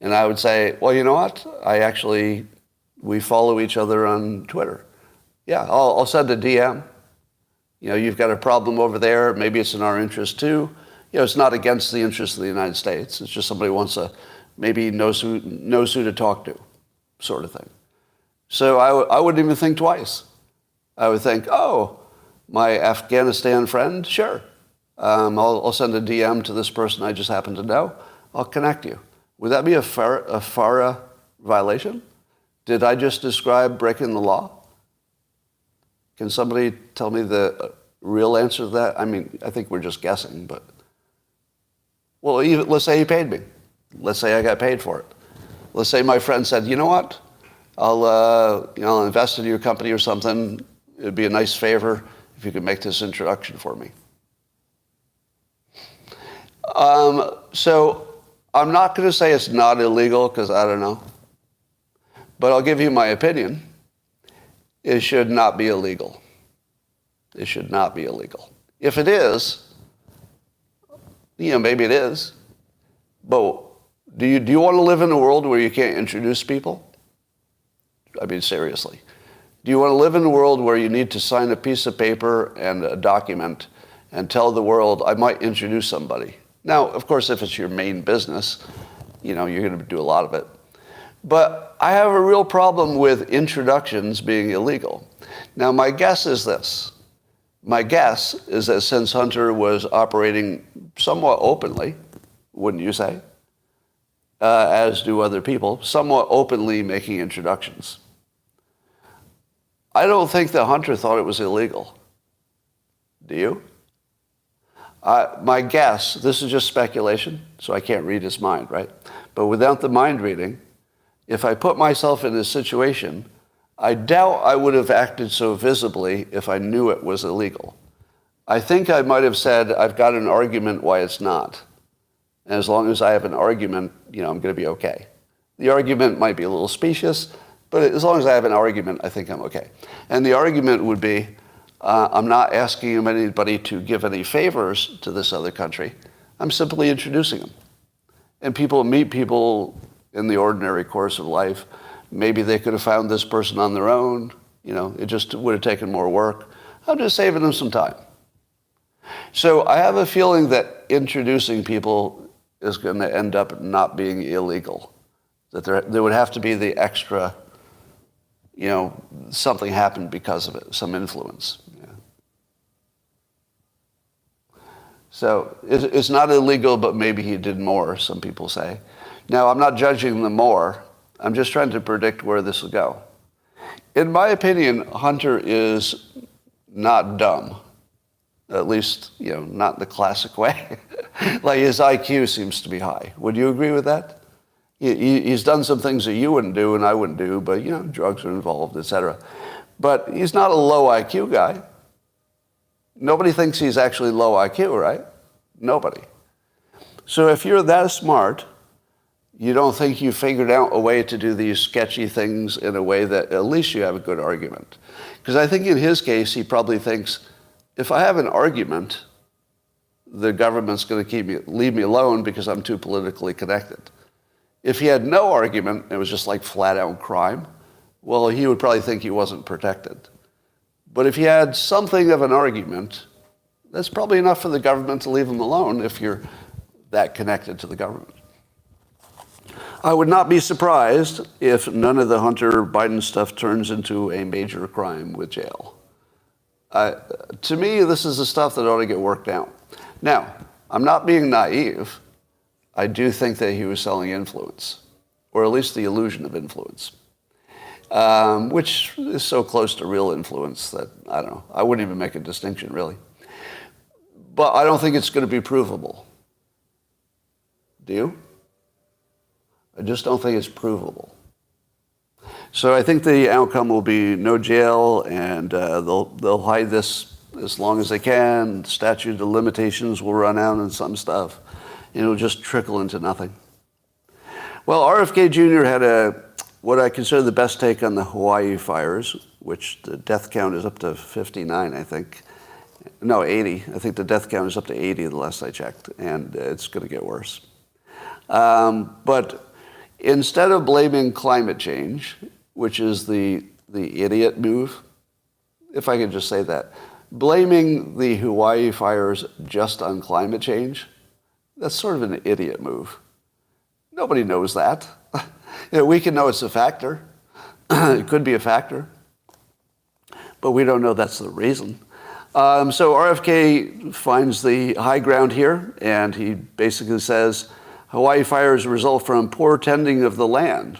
And I would say, well, you know what? We follow each other on Twitter. Yeah, I'll send a DM. You've got a problem over there. Maybe it's in our interest too. It's not against the interests of the United States. It's just somebody wants maybe knows who to talk to, sort of thing. So I wouldn't even think twice. I would think, oh, my Afghanistan friend, sure. I'll send a DM to this person I just happen to know. I'll connect you. Would that be a FARA violation? Did I just describe breaking the law? Can somebody tell me the real answer to that? I mean, I think we're just guessing, but... Well, let's say he paid me. Let's say I got paid for it. Let's say my friend said, you know what? I'll invest in your company or something. It'd be a nice favor if you could make this introduction for me. So I'm not going to say it's not illegal because I don't know. But I'll give you my opinion. It should not be illegal. It should not be illegal. If it is, maybe it is. But do you want to live in a world where you can't introduce people? I mean, seriously. Do you want to live in a world where you need to sign a piece of paper and a document and tell the world, I might introduce somebody? Now, of course, if it's your main business, you're going to do a lot of it. But I have a real problem with introductions being illegal. Now, my guess is this. My guess is that since Hunter was operating somewhat openly, wouldn't you say, as do other people, somewhat openly making introductions. I don't think that Hunter thought it was illegal. Do you? My guess, this is just speculation, so I can't read his mind, right? But without the mind reading, if I put myself in this situation, I doubt I would have acted so visibly if I knew it was illegal. I think I might have said, I've got an argument why it's not. And as long as I have an argument, I'm going to be okay. The argument might be a little specious, but as long as I have an argument, I think I'm okay. And the argument would be, I'm not asking anybody to give any favors to this other country. I'm simply introducing them. And people meet people in the ordinary course of life. Maybe they could have found this person on their own. It just would have taken more work. I'm just saving them some time. So I have a feeling that introducing people is going to end up not being illegal. That there would have to be the extra, something happened because of it, some influence. Yeah. So it's not illegal, but maybe he did more, some people say. Now, I'm not judging the more. I'm just trying to predict where this will go. In my opinion, Hunter is not dumb. At least, not in the classic way. Like his IQ seems to be high. Would you agree with that? He's done some things that you wouldn't do and I wouldn't do, but, drugs are involved, etc. But he's not a low IQ guy. Nobody thinks he's actually low IQ, right? Nobody. So if you're that smart, you don't think you figured out a way to do these sketchy things in a way that at least you have a good argument. Because I think in his case, he probably thinks, if I have an argument, the government's going to leave me alone because I'm too politically connected. If he had no argument, it was just like flat-out crime, well, he would probably think he wasn't protected. But if he had something of an argument, that's probably enough for the government to leave him alone if you're that connected to the government. I would not be surprised if none of the Hunter Biden stuff turns into a major crime with jail. To me, this is the stuff that ought to get worked out. Now, I'm not being naive. I do think that he was selling influence, or at least the illusion of influence, which is so close to real influence that, I don't know, I wouldn't even make a distinction, really. But I don't think it's going to be provable. Do you? I just don't think it's provable. So I think the outcome will be no jail, and they'll hide this as long as they can. The statute of limitations will run out on some stuff. It'll just trickle into nothing. Well, RFK Jr. had what I consider the best take on the Hawaii fires, which the death count is up to 59, I think. No, 80. I think the death count is up to 80 the last I checked, and it's going to get worse. But instead of blaming climate change, which is the idiot move, if I could just say that, blaming the Hawaii fires just on climate change, that's sort of an idiot move. Nobody knows that. We can know it's a factor. It could be a factor. But we don't know that's the reason. So RFK finds the high ground here, and he basically says, Hawaii fires result from poor tending of the land.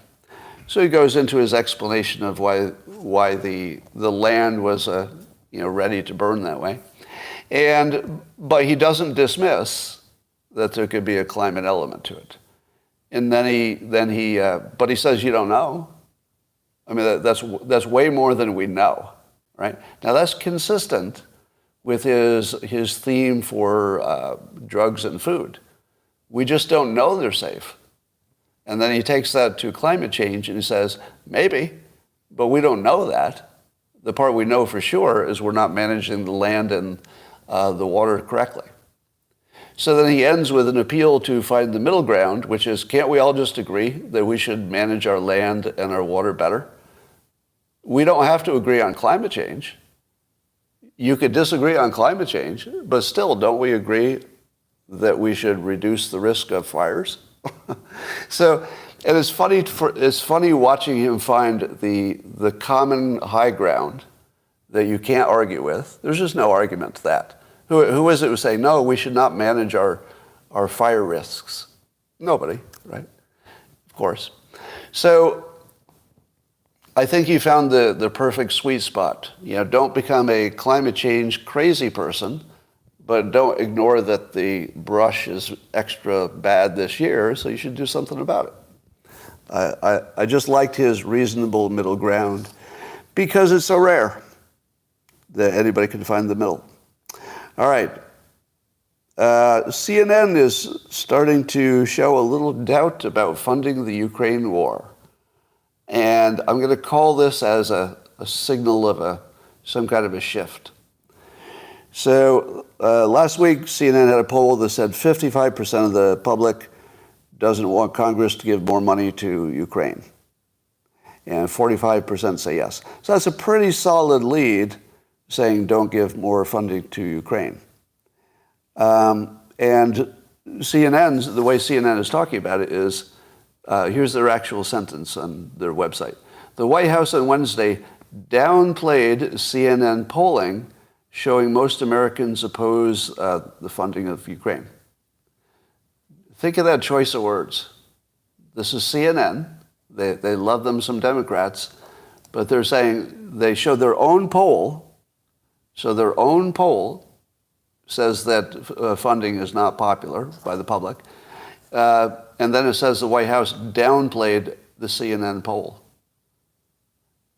So he goes into his explanation of why the land was ready to burn that way, but he doesn't dismiss that there could be a climate element to it. And but he says you don't know. I mean that's way more than we know, right? Now that's consistent with his theme for drugs and food. We just don't know they're safe. And then he takes that to climate change and he says, maybe, but we don't know that. The part we know for sure is we're not managing the land and the water correctly. So then he ends with an appeal to find the middle ground, which is, can't we all just agree that we should manage our land and our water better? We don't have to agree on climate change. You could disagree on climate change, but still, don't we agree that we should reduce the risk of fires? So, and it's funny watching him find the common high ground that you can't argue with. There's just no argument to that. Who is it who say, no, we should not manage our fire risks? Nobody, right? Of course. So I think you found the perfect sweet spot. Don't become a climate change crazy person, but don't ignore that the brush is extra bad this year, so you should do something about it. I just liked his reasonable middle ground because it's so rare that anybody can find the middle. All right. CNN is starting to show a little doubt about funding the Ukraine war. And I'm going to call this as a signal of some kind of a shift. So last week, CNN had a poll that said 55% of the public doesn't want Congress to give more money to Ukraine. And 45% say yes. So that's a pretty solid lead saying don't give more funding to Ukraine. And the way CNN is talking about it is, here's their actual sentence on their website. The White House on Wednesday downplayed CNN polling showing most Americans oppose the funding of Ukraine. Think of that choice of words. This is CNN. They love them some Democrats, but they're saying they showed their own poll. So their own poll says that funding is not popular by the public. And then it says the White House downplayed the CNN poll.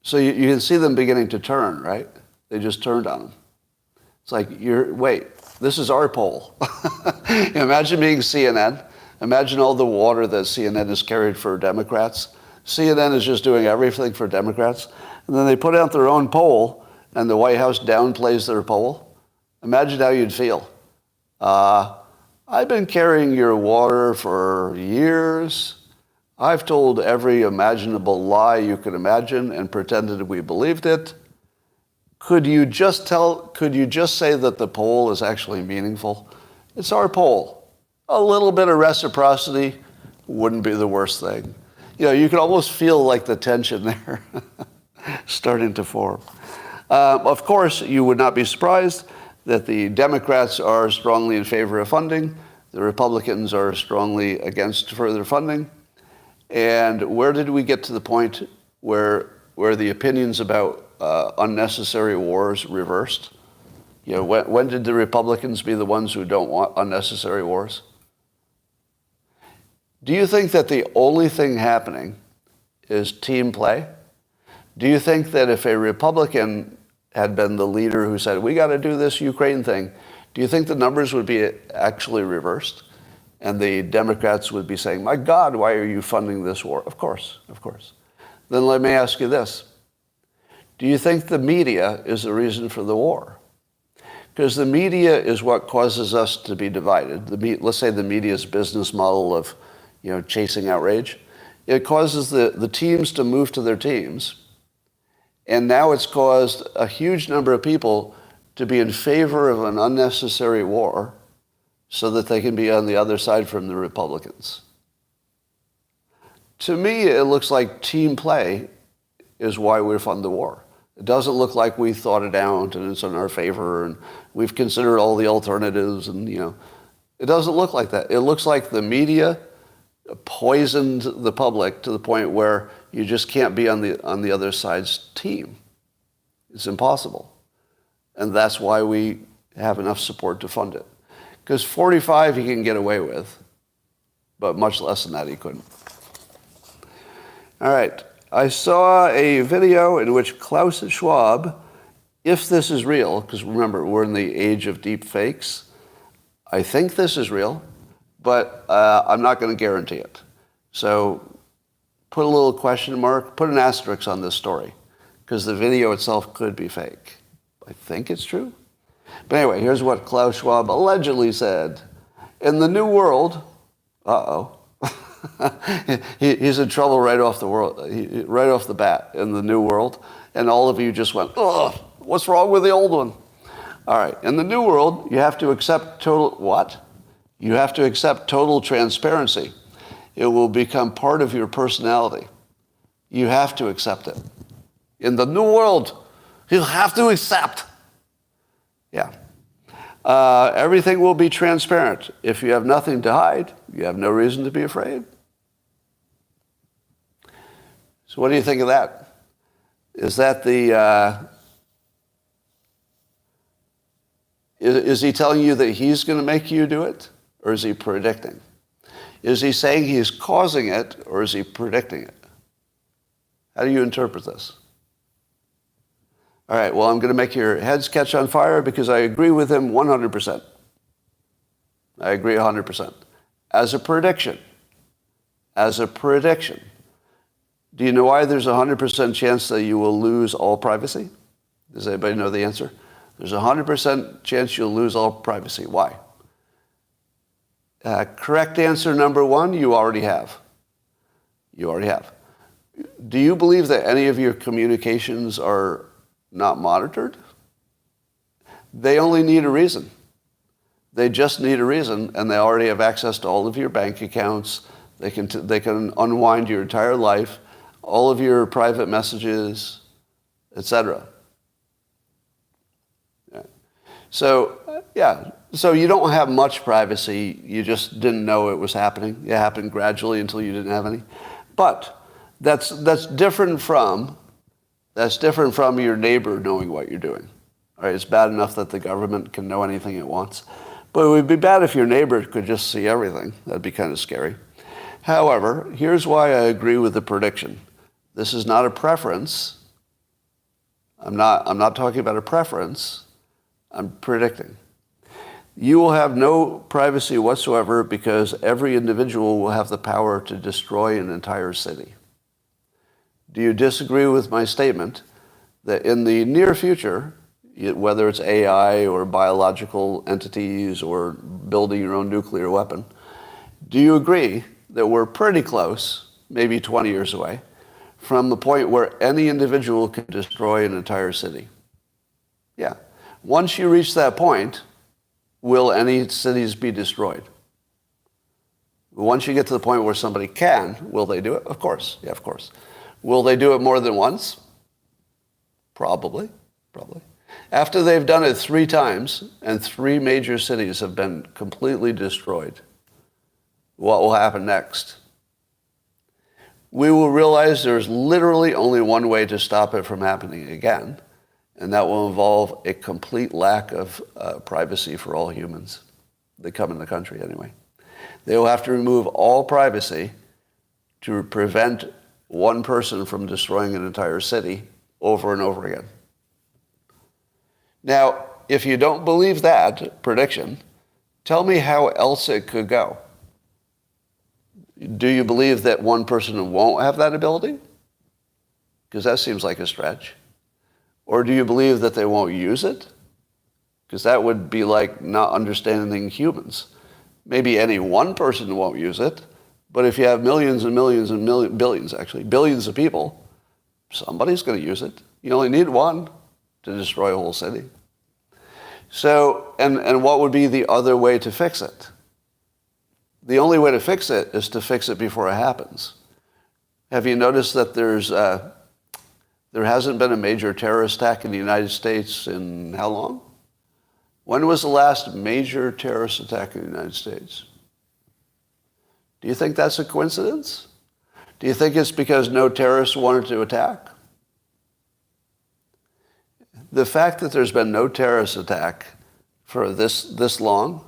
So you can see them beginning to turn, right? They just turned on them. It's like, wait, this is our poll. Imagine being CNN. Imagine all the water that CNN has carried for Democrats. CNN is just doing everything for Democrats. And then they put out their own poll, and the White House downplays their poll. Imagine how you'd feel. I've been carrying your water for years. I've told every imaginable lie you could imagine and pretended we believed it. Could you just say that the poll is actually meaningful? It's our poll. A little bit of reciprocity wouldn't be the worst thing. You can almost feel like the tension there starting to form. Of course, you would not be surprised that the Democrats are strongly in favor of funding. The Republicans are strongly against further funding. And where did we get to the point where the opinions about unnecessary wars reversed? When did the Republicans be the ones who don't want unnecessary wars? Do you think that the only thing happening is team play? Do you think that if a Republican had been the leader who said, we got to do this Ukraine thing, do you think the numbers would be actually reversed? And the Democrats would be saying, my God, why are you funding this war? Of course. Then let me ask you this. Do you think the media is the reason for the war? Because the media is what causes us to be divided. Let's say the media's business model of chasing outrage. It causes the teams to move to their teams. And now it's caused a huge number of people to be in favor of an unnecessary war so that they can be on the other side from the Republicans. To me, it looks like team play is why we fund the war. It doesn't look like we thought it out and it's in our favor and we've considered all the alternatives and, it doesn't look like that. It looks like the media poisoned the public to the point where you just can't be on the other side's team. It's impossible. And that's why we have enough support to fund it. Because 45 he can get away with, but much less than that he couldn't. All right. I saw a video in which Klaus Schwab, if this is real, because remember, we're in the age of deep fakes, I think this is real, but I'm not going to guarantee it. So put a little question mark, put an asterisk on this story, because the video itself could be fake. I think it's true. But anyway, here's what Klaus Schwab allegedly said. In the new world, he's in trouble right off the bat in the new world. And all of you just went, ugh, what's wrong with the old one? All right, in the new world, you have to accept You have to accept total transparency. It will become part of your personality. You have to accept it. In the new world, you have to accept. Yeah. Everything will be transparent. If you have nothing to hide, you have no reason to be afraid. So what do you think of that? Is that is he telling you that he's going to make you do it? Or is he predicting? Is he saying he's causing it, or is he predicting it? How do you interpret this? All right, well, I'm going to make your heads catch on fire because I agree with him 100%. I agree 100%. As a prediction. Do you know why there's a 100% chance that you will lose all privacy? Does anybody know the answer? There's a 100% chance you'll lose all privacy. Why? Correct answer number one, you already have. Do you believe that any of your communications are not monitored? They only need a reason. They just need a reason, and they already have access to all of your bank accounts. They can unwind your entire life, all of your private messages, etc. Yeah. So you don't have much privacy. You just didn't know it was happening. It happened gradually until you didn't have any. But that's different from your neighbor knowing what you're doing. All right, it's bad enough that the government can know anything it wants. But it would be bad if your neighbor could just see everything. That'd be kind of scary. However, here's why I agree with the prediction. This is not a preference. I'm not talking about a preference. I'm predicting. You will have no privacy whatsoever because every individual will have the power to destroy an entire city. Do you disagree with my statement that in the near future, whether it's AI or biological entities or building your own nuclear weapon, do you agree that we're pretty close, maybe 20 years away, from the point where any individual can destroy an entire city? Yeah. Once you reach that point, will any cities be destroyed? Once you get to the point where somebody can, will they do it? Of course. Yeah, of course. Will they do it more than once? Probably. After they've done it 3 times and 3 major cities have been completely destroyed, what will happen next? We will realize there's literally only one way to stop it from happening again, and that will involve a complete lack of privacy for all humans that come in the country anyway. They will have to remove all privacy to prevent one person from destroying an entire city over and over again. Now, if you don't believe that prediction, tell me how else it could go. Do you believe that one person won't have that ability? Because that seems like a stretch. Or do you believe that they won't use it? Because that would be like not understanding humans. Maybe any one person won't use it, but if you have millions and millions and billions of people, somebody's going to use it. You only need one to destroy a whole city. So, and what would be the other way to fix it? The only way to fix it is to fix it before it happens. Have you noticed that there hasn't been a major terrorist attack in the United States in how long? When was the last major terrorist attack in the United States? Do you think that's a coincidence? Do you think it's because no terrorists wanted to attack? The fact that there's been no terrorist attack for this long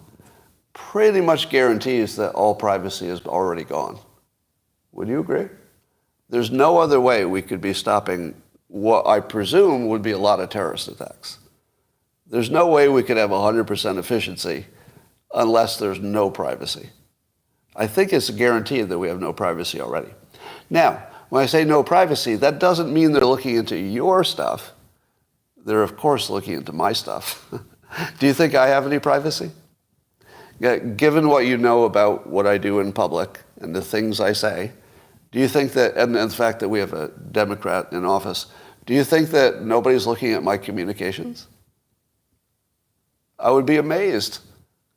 pretty much guarantees that all privacy is already gone. Would you agree? There's no other way we could be stopping what I presume would be a lot of terrorist attacks. There's no way we could have 100% efficiency unless there's no privacy. I think it's a guarantee that we have no privacy already. Now, when I say no privacy, that doesn't mean they're looking into your stuff. They're, of course, looking into my stuff. Do you think I have any privacy? Given what you know about what I do in public and the things I say, do you think that, and the fact that we have a Democrat in office, do you think that nobody's looking at my communications? I would be amazed.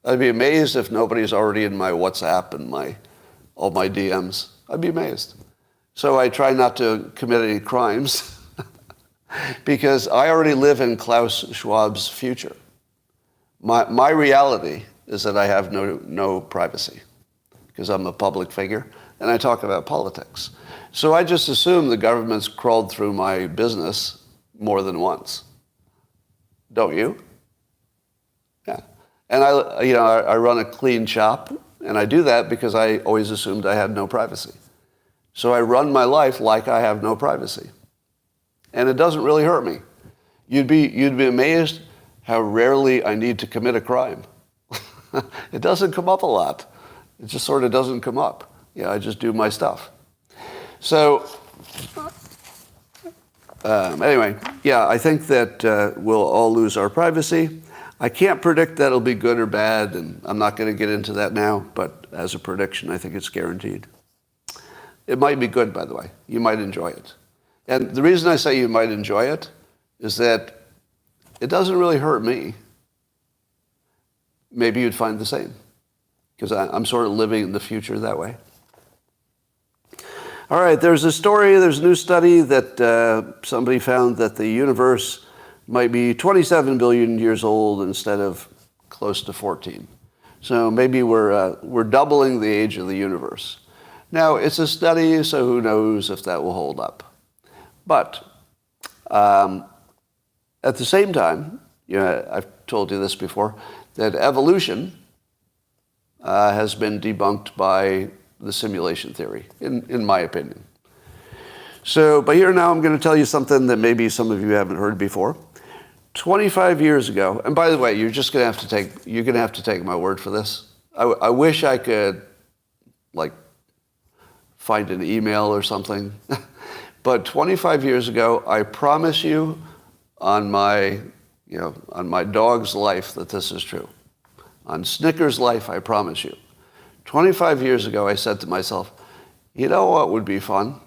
I'd be amazed if nobody's already in my WhatsApp and all my DMs. I'd be amazed. So I try not to commit any crimes because I already live in Klaus Schwab's future. My reality is that I have no privacy because I'm a public figure and I talk about politics. So I just assume the government's crawled through my business more than once. Don't you? Yeah. And I run a clean shop, and I do that because I always assumed I had no privacy. So I run my life like I have no privacy. And it doesn't really hurt me. You'd be amazed how rarely I need to commit a crime. It doesn't come up a lot. It just sort of doesn't come up. I just do my stuff. So anyway, I think that we'll all lose our privacy. I can't predict that it'll be good or bad, and I'm not going to get into that now, but as a prediction, I think it's guaranteed. It might be good, by the way. You might enjoy it. And the reason I say you might enjoy it is that it doesn't really hurt me. Maybe you'd find the same, because I'm sort of living in the future that way. All right, there's a new study that somebody found that the universe might be 27 billion years old instead of close to 14. So maybe we're doubling the age of the universe. Now, it's a study, so who knows if that will hold up. But at the same time, I've told you this before, that evolution has been debunked by the simulation theory, in my opinion. So, but here now I'm going to tell you something that maybe some of you haven't heard before. 25 years ago, and by the way, you're going to have to take my word for this. I wish I could, find an email or something. But 25 years ago, I promise you on my dog's life that this is true. On Snicker's life, I promise you. 25 years ago, I said to myself, you know what would be fun?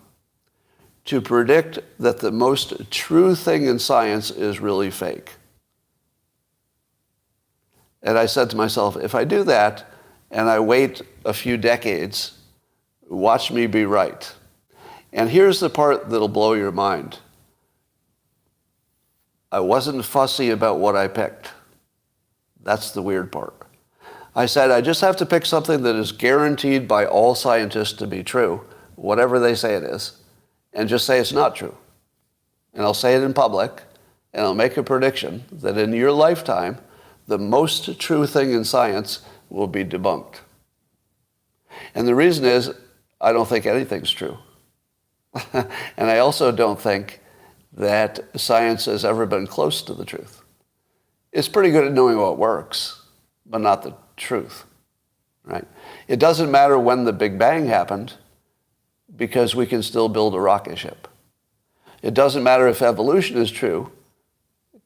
To predict that the most true thing in science is really fake. And I said to myself, if I do that and I wait a few decades, watch me be right. And here's the part that'll blow your mind. I wasn't fussy about what I picked. That's the weird part. I said, I just have to pick something that is guaranteed by all scientists to be true, whatever they say it is, and just say it's not true. And I'll say it in public, and I'll make a prediction that in your lifetime, the most true thing in science will be debunked. And the reason is, I don't think anything's true. And I also don't think that science has ever been close to the truth. It's pretty good at knowing what works, but not the truth, right? It doesn't matter when the Big Bang happened, because we can still build a rocket ship. It doesn't matter if evolution is true,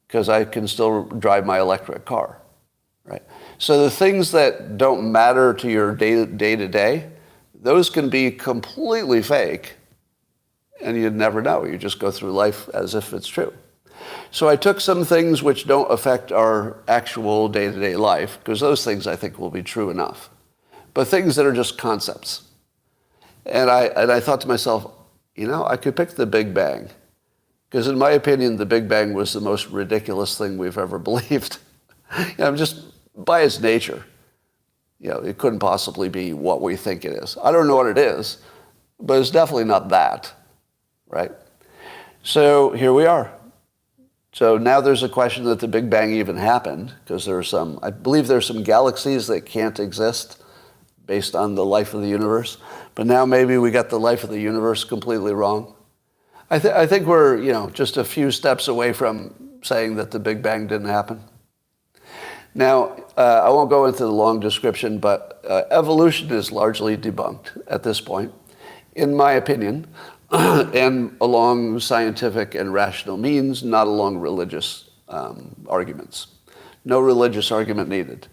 because I can still drive my electric car, right? So the things that don't matter to your day-to-day, those can be completely fake, and you'd never know. You just go through life as if it's true. So I took some things which don't affect our actual day-to-day life, because those things I think will be true enough, but things that are just concepts. And I thought to myself, I could pick the Big Bang, because in my opinion, the Big Bang was the most ridiculous thing we've ever believed. Just by its nature, it couldn't possibly be what we think it is. I don't know what it is, but it's definitely not that, right? So here we are. So now there's a question that the Big Bang even happened, because I believe there's some galaxies that can't exist based on the life of the universe. But now maybe we got the life of the universe completely wrong. I think we're, just a few steps away from saying that the Big Bang didn't happen. Now, I won't go into the long description, but evolution is largely debunked at this point, in my opinion, and along scientific and rational means, not along religious arguments. No religious argument needed.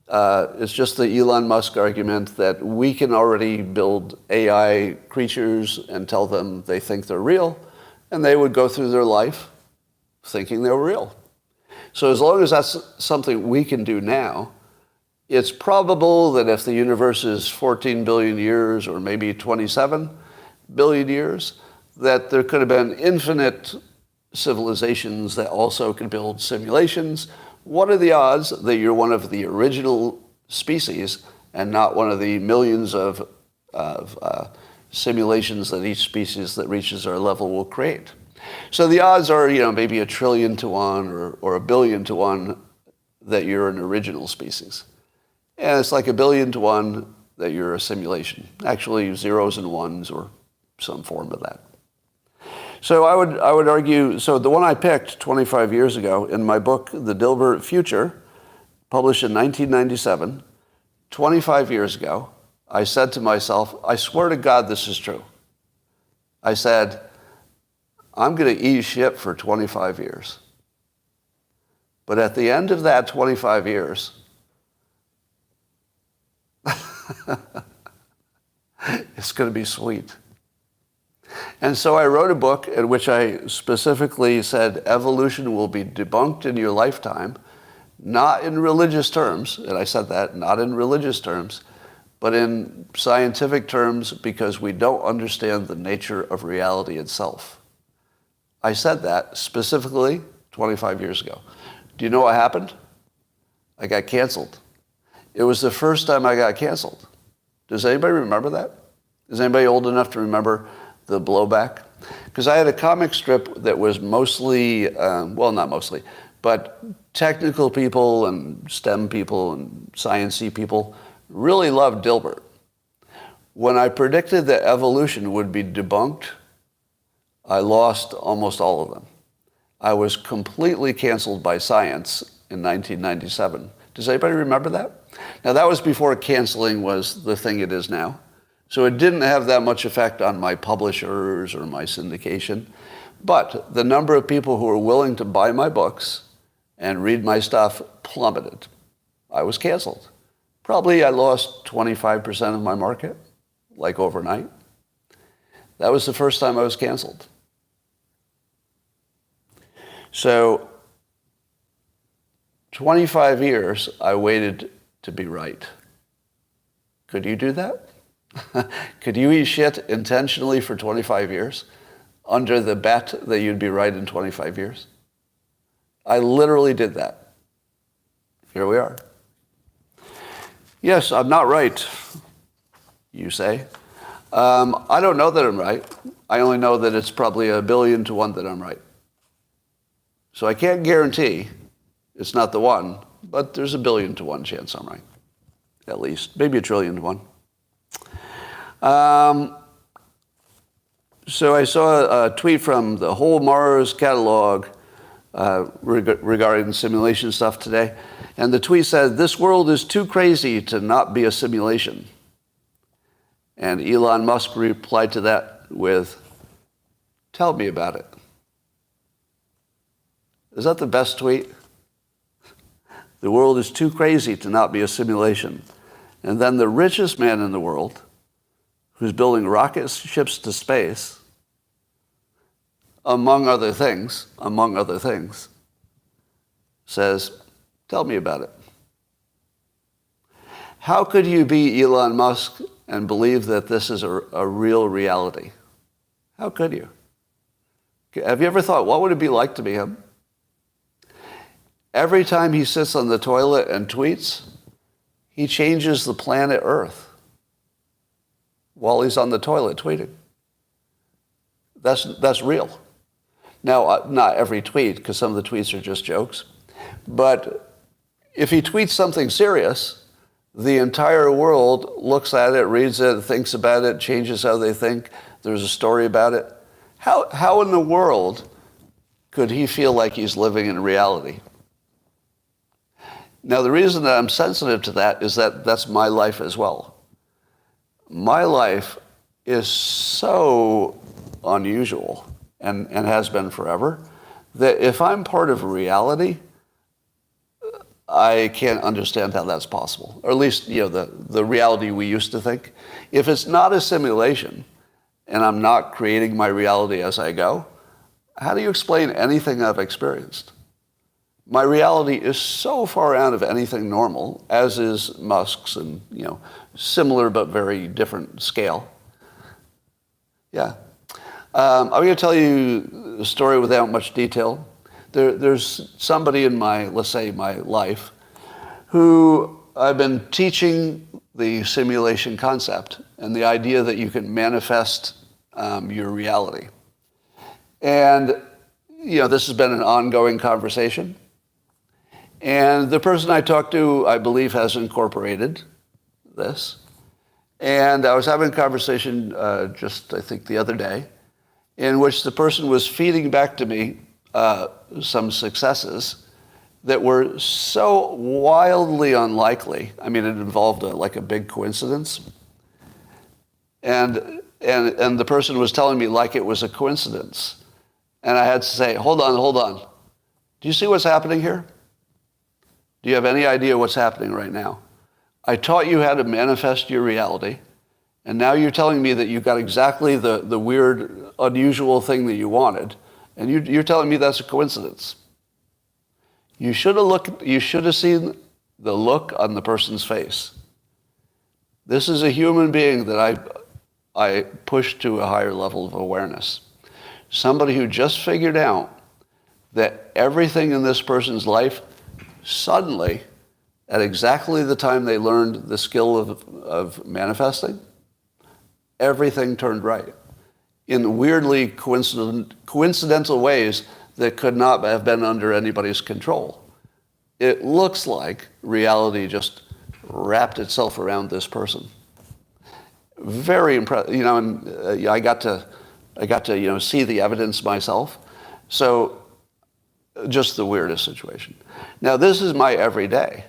It's just the Elon Musk argument that we can already build AI creatures and tell them they think they're real, and they would go through their life thinking they were real. So as long as that's something we can do now, it's probable that if the universe is 14 billion years or maybe 27 billion years, that there could have been infinite civilizations that also could build simulations. What are the odds that you're one of the original species and not one of the millions of simulations that each species that reaches our level will create? So the odds are, maybe 1 trillion to 1 or 1 billion to 1 that you're an original species. And it's like 1 billion to 1 that you're a simulation. Actually, zeros and ones or some form of that. So I would argue, so the one I picked 25 years ago in my book, The Dilbert Future, published in 1997, 25 years ago, I said to myself, I swear to God this is true. I said, I'm going to eat shit for 25 years. But at the end of that 25 years, it's going to be sweet. And so I wrote a book in which I specifically said evolution will be debunked in your lifetime, not in religious terms, and I said that, not in religious terms, but in scientific terms because we don't understand the nature of reality itself. I said that specifically 25 years ago. Do you know what happened? I got canceled. It was the first time I got canceled. Does anybody remember that? Is anybody old enough to remember the blowback? Because I had a comic strip that was mostly, well, not mostly, but technical people and STEM people and science-y people really loved Dilbert. When I predicted that evolution would be debunked, I lost almost all of them. I was completely canceled by Science in 1997. Does anybody remember that? Now, that was before canceling was the thing it is now. So it didn't have that much effect on my publishers or my syndication. But the number of people who were willing to buy my books and read my stuff plummeted. I was canceled. Probably I lost 25% of my market, like overnight. That was the first time I was canceled. So 25 years I waited to be right. Could you do that? Could you eat shit intentionally for 25 years under the bet that you'd be right in 25 years? I literally did that. Here we are. Yes, I'm not right, you say. I don't know that I'm right. I only know that it's probably 1 billion to 1 that I'm right. So I can't guarantee it's not the 1, but there's 1 billion to 1 chance I'm right. At least. Maybe 1 trillion to 1. So I saw a tweet from the whole Mars catalog regarding simulation stuff today. And the tweet said, "This world is too crazy to not be a simulation." And Elon Musk replied to that with, "Tell me about it." Is that the best tweet? The world is too crazy to not be a simulation. And then the richest man in the world, who's building rocket ships to space, among other things, says, "Tell me about it." How could you be Elon Musk and believe that this is a real reality? How could you? Have you ever thought, what would it be like to be him? Every time he sits on the toilet and tweets, he changes the planet Earth while he's on the toilet tweeting. That's real. Now, not every tweet, because some of the tweets are just jokes. But if he tweets something serious, the entire world looks at it, reads it, thinks about it, changes how they think. There's a story about it. How in the world could he feel like he's living in reality? Now, the reason that I'm sensitive to that is that that's my life as well. My life is so unusual and has been forever that if I'm part of reality, I can't understand how that's possible. Or at least, the reality we used to think. If it's not a simulation and I'm not creating my reality as I go, how do you explain anything I've experienced? My reality is so far out of anything normal, as is Musk's, and similar but very different scale. Yeah. I'm going to tell you a story without much detail. There's somebody in my life, who I've been teaching the simulation concept and the idea that you can manifest your reality. And, this has been an ongoing conversation. And the person I talked to, I believe, has incorporated this. And I was having a conversation just, I think, the other day, in which the person was feeding back to me some successes that were so wildly unlikely. I mean, it involved a big coincidence. And the person was telling me like it was a coincidence. And I had to say, hold on. Do you see what's happening here? Do you have any idea what's happening right now? I taught you how to manifest your reality, and now you're telling me that you got exactly the weird, unusual thing that you wanted, and you're telling me that's a coincidence. You should have seen the look on the person's face. This is a human being that I pushed to a higher level of awareness. Somebody who just figured out that everything in this person's life suddenly, at exactly the time they learned the skill of manifesting, everything turned right in weirdly coincidental ways that could not have been under anybody's control. It looks like reality just wrapped itself around this person. Very impressive, and I got to see the evidence myself. So just the weirdest situation. Now, this is my everyday.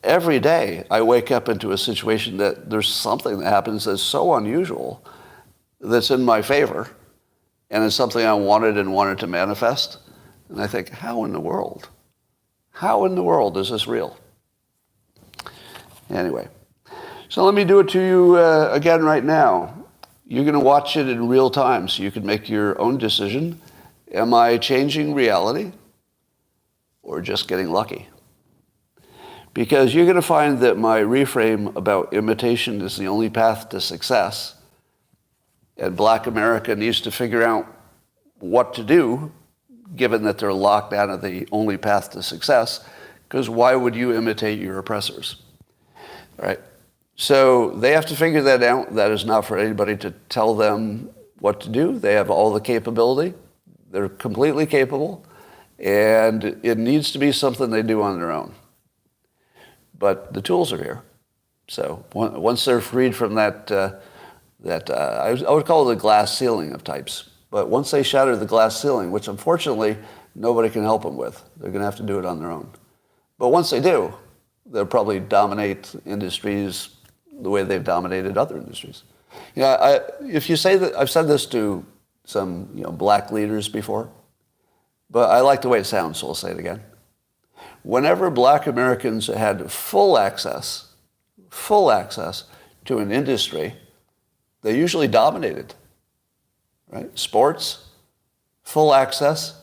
Every day I wake up into a situation that there's something that happens that's so unusual that's in my favor, and it's something I wanted to manifest. And I think, how in the world? How in the world is this real? Anyway, so let me do it to you again right now. You're going to watch it in real time so you can make your own decision. Am I changing reality or just getting lucky? Because you're going to find that my reframe about imitation is the only path to success, and Black America needs to figure out what to do, given that they're locked out of the only path to success, because why would you imitate your oppressors? All right? So they have to figure that out. That is not for anybody to tell them what to do. They have all the capability. They're completely capable, and it needs to be something they do on their own. But the tools are here. So once they're freed from that I would call it the glass ceiling of types. But once they shatter the glass ceiling, which unfortunately nobody can help them with, they're going to have to do it on their own. But once they do, they'll probably dominate industries the way they've dominated other industries. If you say that, I've said this to some black leaders before, but I like the way it sounds, so I'll say it again. Whenever Black Americans had full access to an industry, they usually dominated, right? Sports, full access,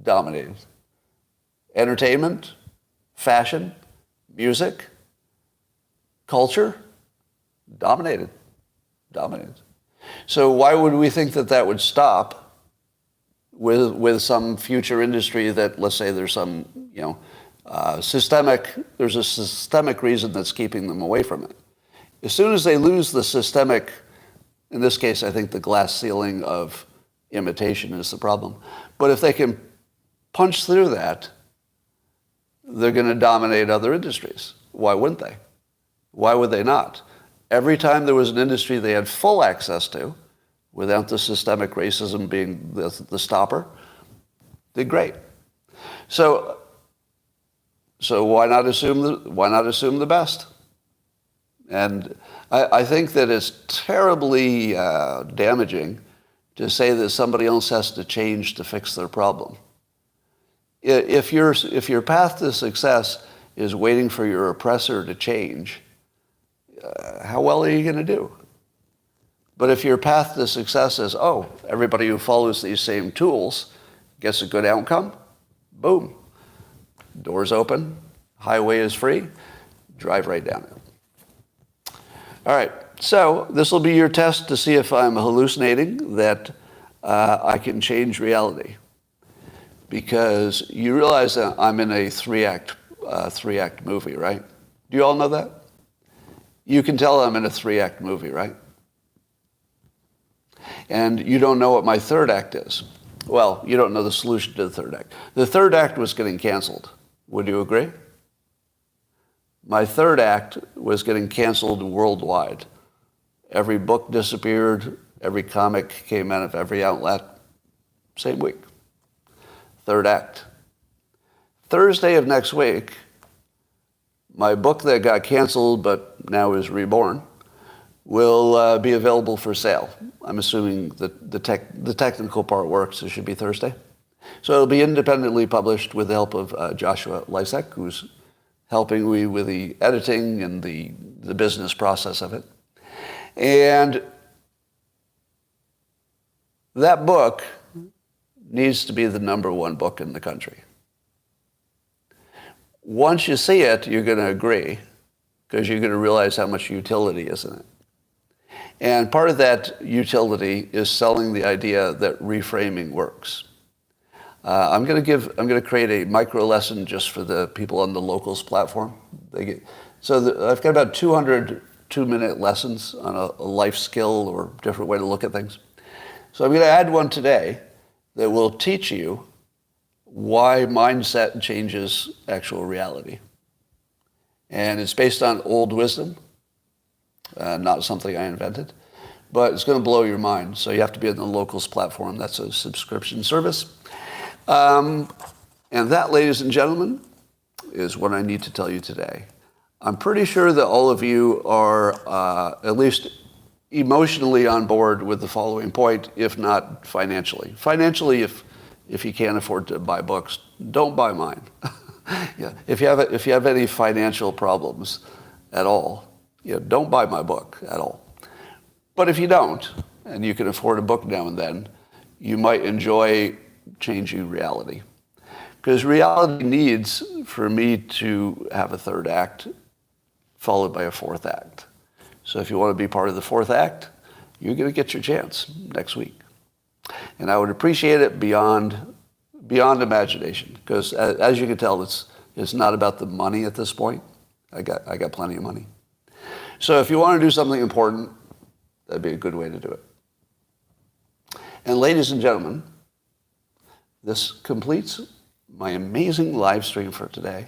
dominated. Entertainment, fashion, music, culture, dominated. So why would we think that would stop with some future industry that, let's say there's some, there's a systemic reason that's keeping them away from it. As soon as they lose the systemic, in this case, I think the glass ceiling of imitation is the problem. But if they can punch through that, they're going to dominate other industries. Why wouldn't they? Why would they not? Every time there was an industry they had full access to, without the systemic racism being the stopper, did great. So So why not assume the best? And I think that it's terribly damaging to say that somebody else has to change to fix their problem. If your path to success is waiting for your oppressor to change, how well are you going to do? But if your path to success is, oh, everybody who follows these same tools gets a good outcome, boom. Doors open, highway is free, drive right down it. All right, so this will be your test to see if I'm hallucinating, that I can change reality. Because you realize that I'm in a three-act movie, right? Do you all know that? You can tell I'm in a three-act movie, right? And you don't know what my third act is. Well, you don't know the solution to the third act. The third act was getting canceled. Would you agree? My third act was getting canceled worldwide. Every book disappeared. Every comic came out of every outlet. Same week. Third act. Thursday of next week, my book that got canceled but now is reborn will be available for sale. I'm assuming that the technical part works. It should be Thursday. So it'll be independently published with the help of Joshua Lysek, who's helping me with the editing and the business process of it. And that book needs to be the #1 book in the country. Once you see it, you're going to agree, because you're going to realize how much utility is in it. And part of that utility is selling the idea that reframing works. I'm going to create a micro lesson just for the people on the Locals platform. I've got about 200 2-minute lessons on a life skill or different way to look at things. So I'm going to add one today that will teach you why mindset changes actual reality. And it's based on old wisdom, not something I invented, but it's going to blow your mind. So you have to be on the Locals platform. That's a subscription service. And that, ladies and gentlemen, is what I need to tell you today. I'm pretty sure that all of you are at least emotionally on board with the following point, if not financially. Financially, if you can't afford to buy books, don't buy mine. Yeah. If you have any financial problems at all, don't buy my book at all. But if you don't, and you can afford a book now and then, you might enjoy changing reality. Because reality needs for me to have a third act followed by a fourth act. So if you want to be part of the fourth act, you're going to get your chance next week. And I would appreciate it beyond imagination, because as you can tell, it's not about the money at this point. I got plenty of money. So if you want to do something important, that'd be a good way to do it. And ladies and gentlemen, this completes my amazing live stream for today.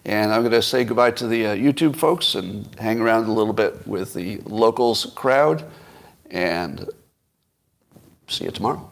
And I'm going to say goodbye to the YouTube folks and hang around a little bit with the Locals crowd. And see you tomorrow.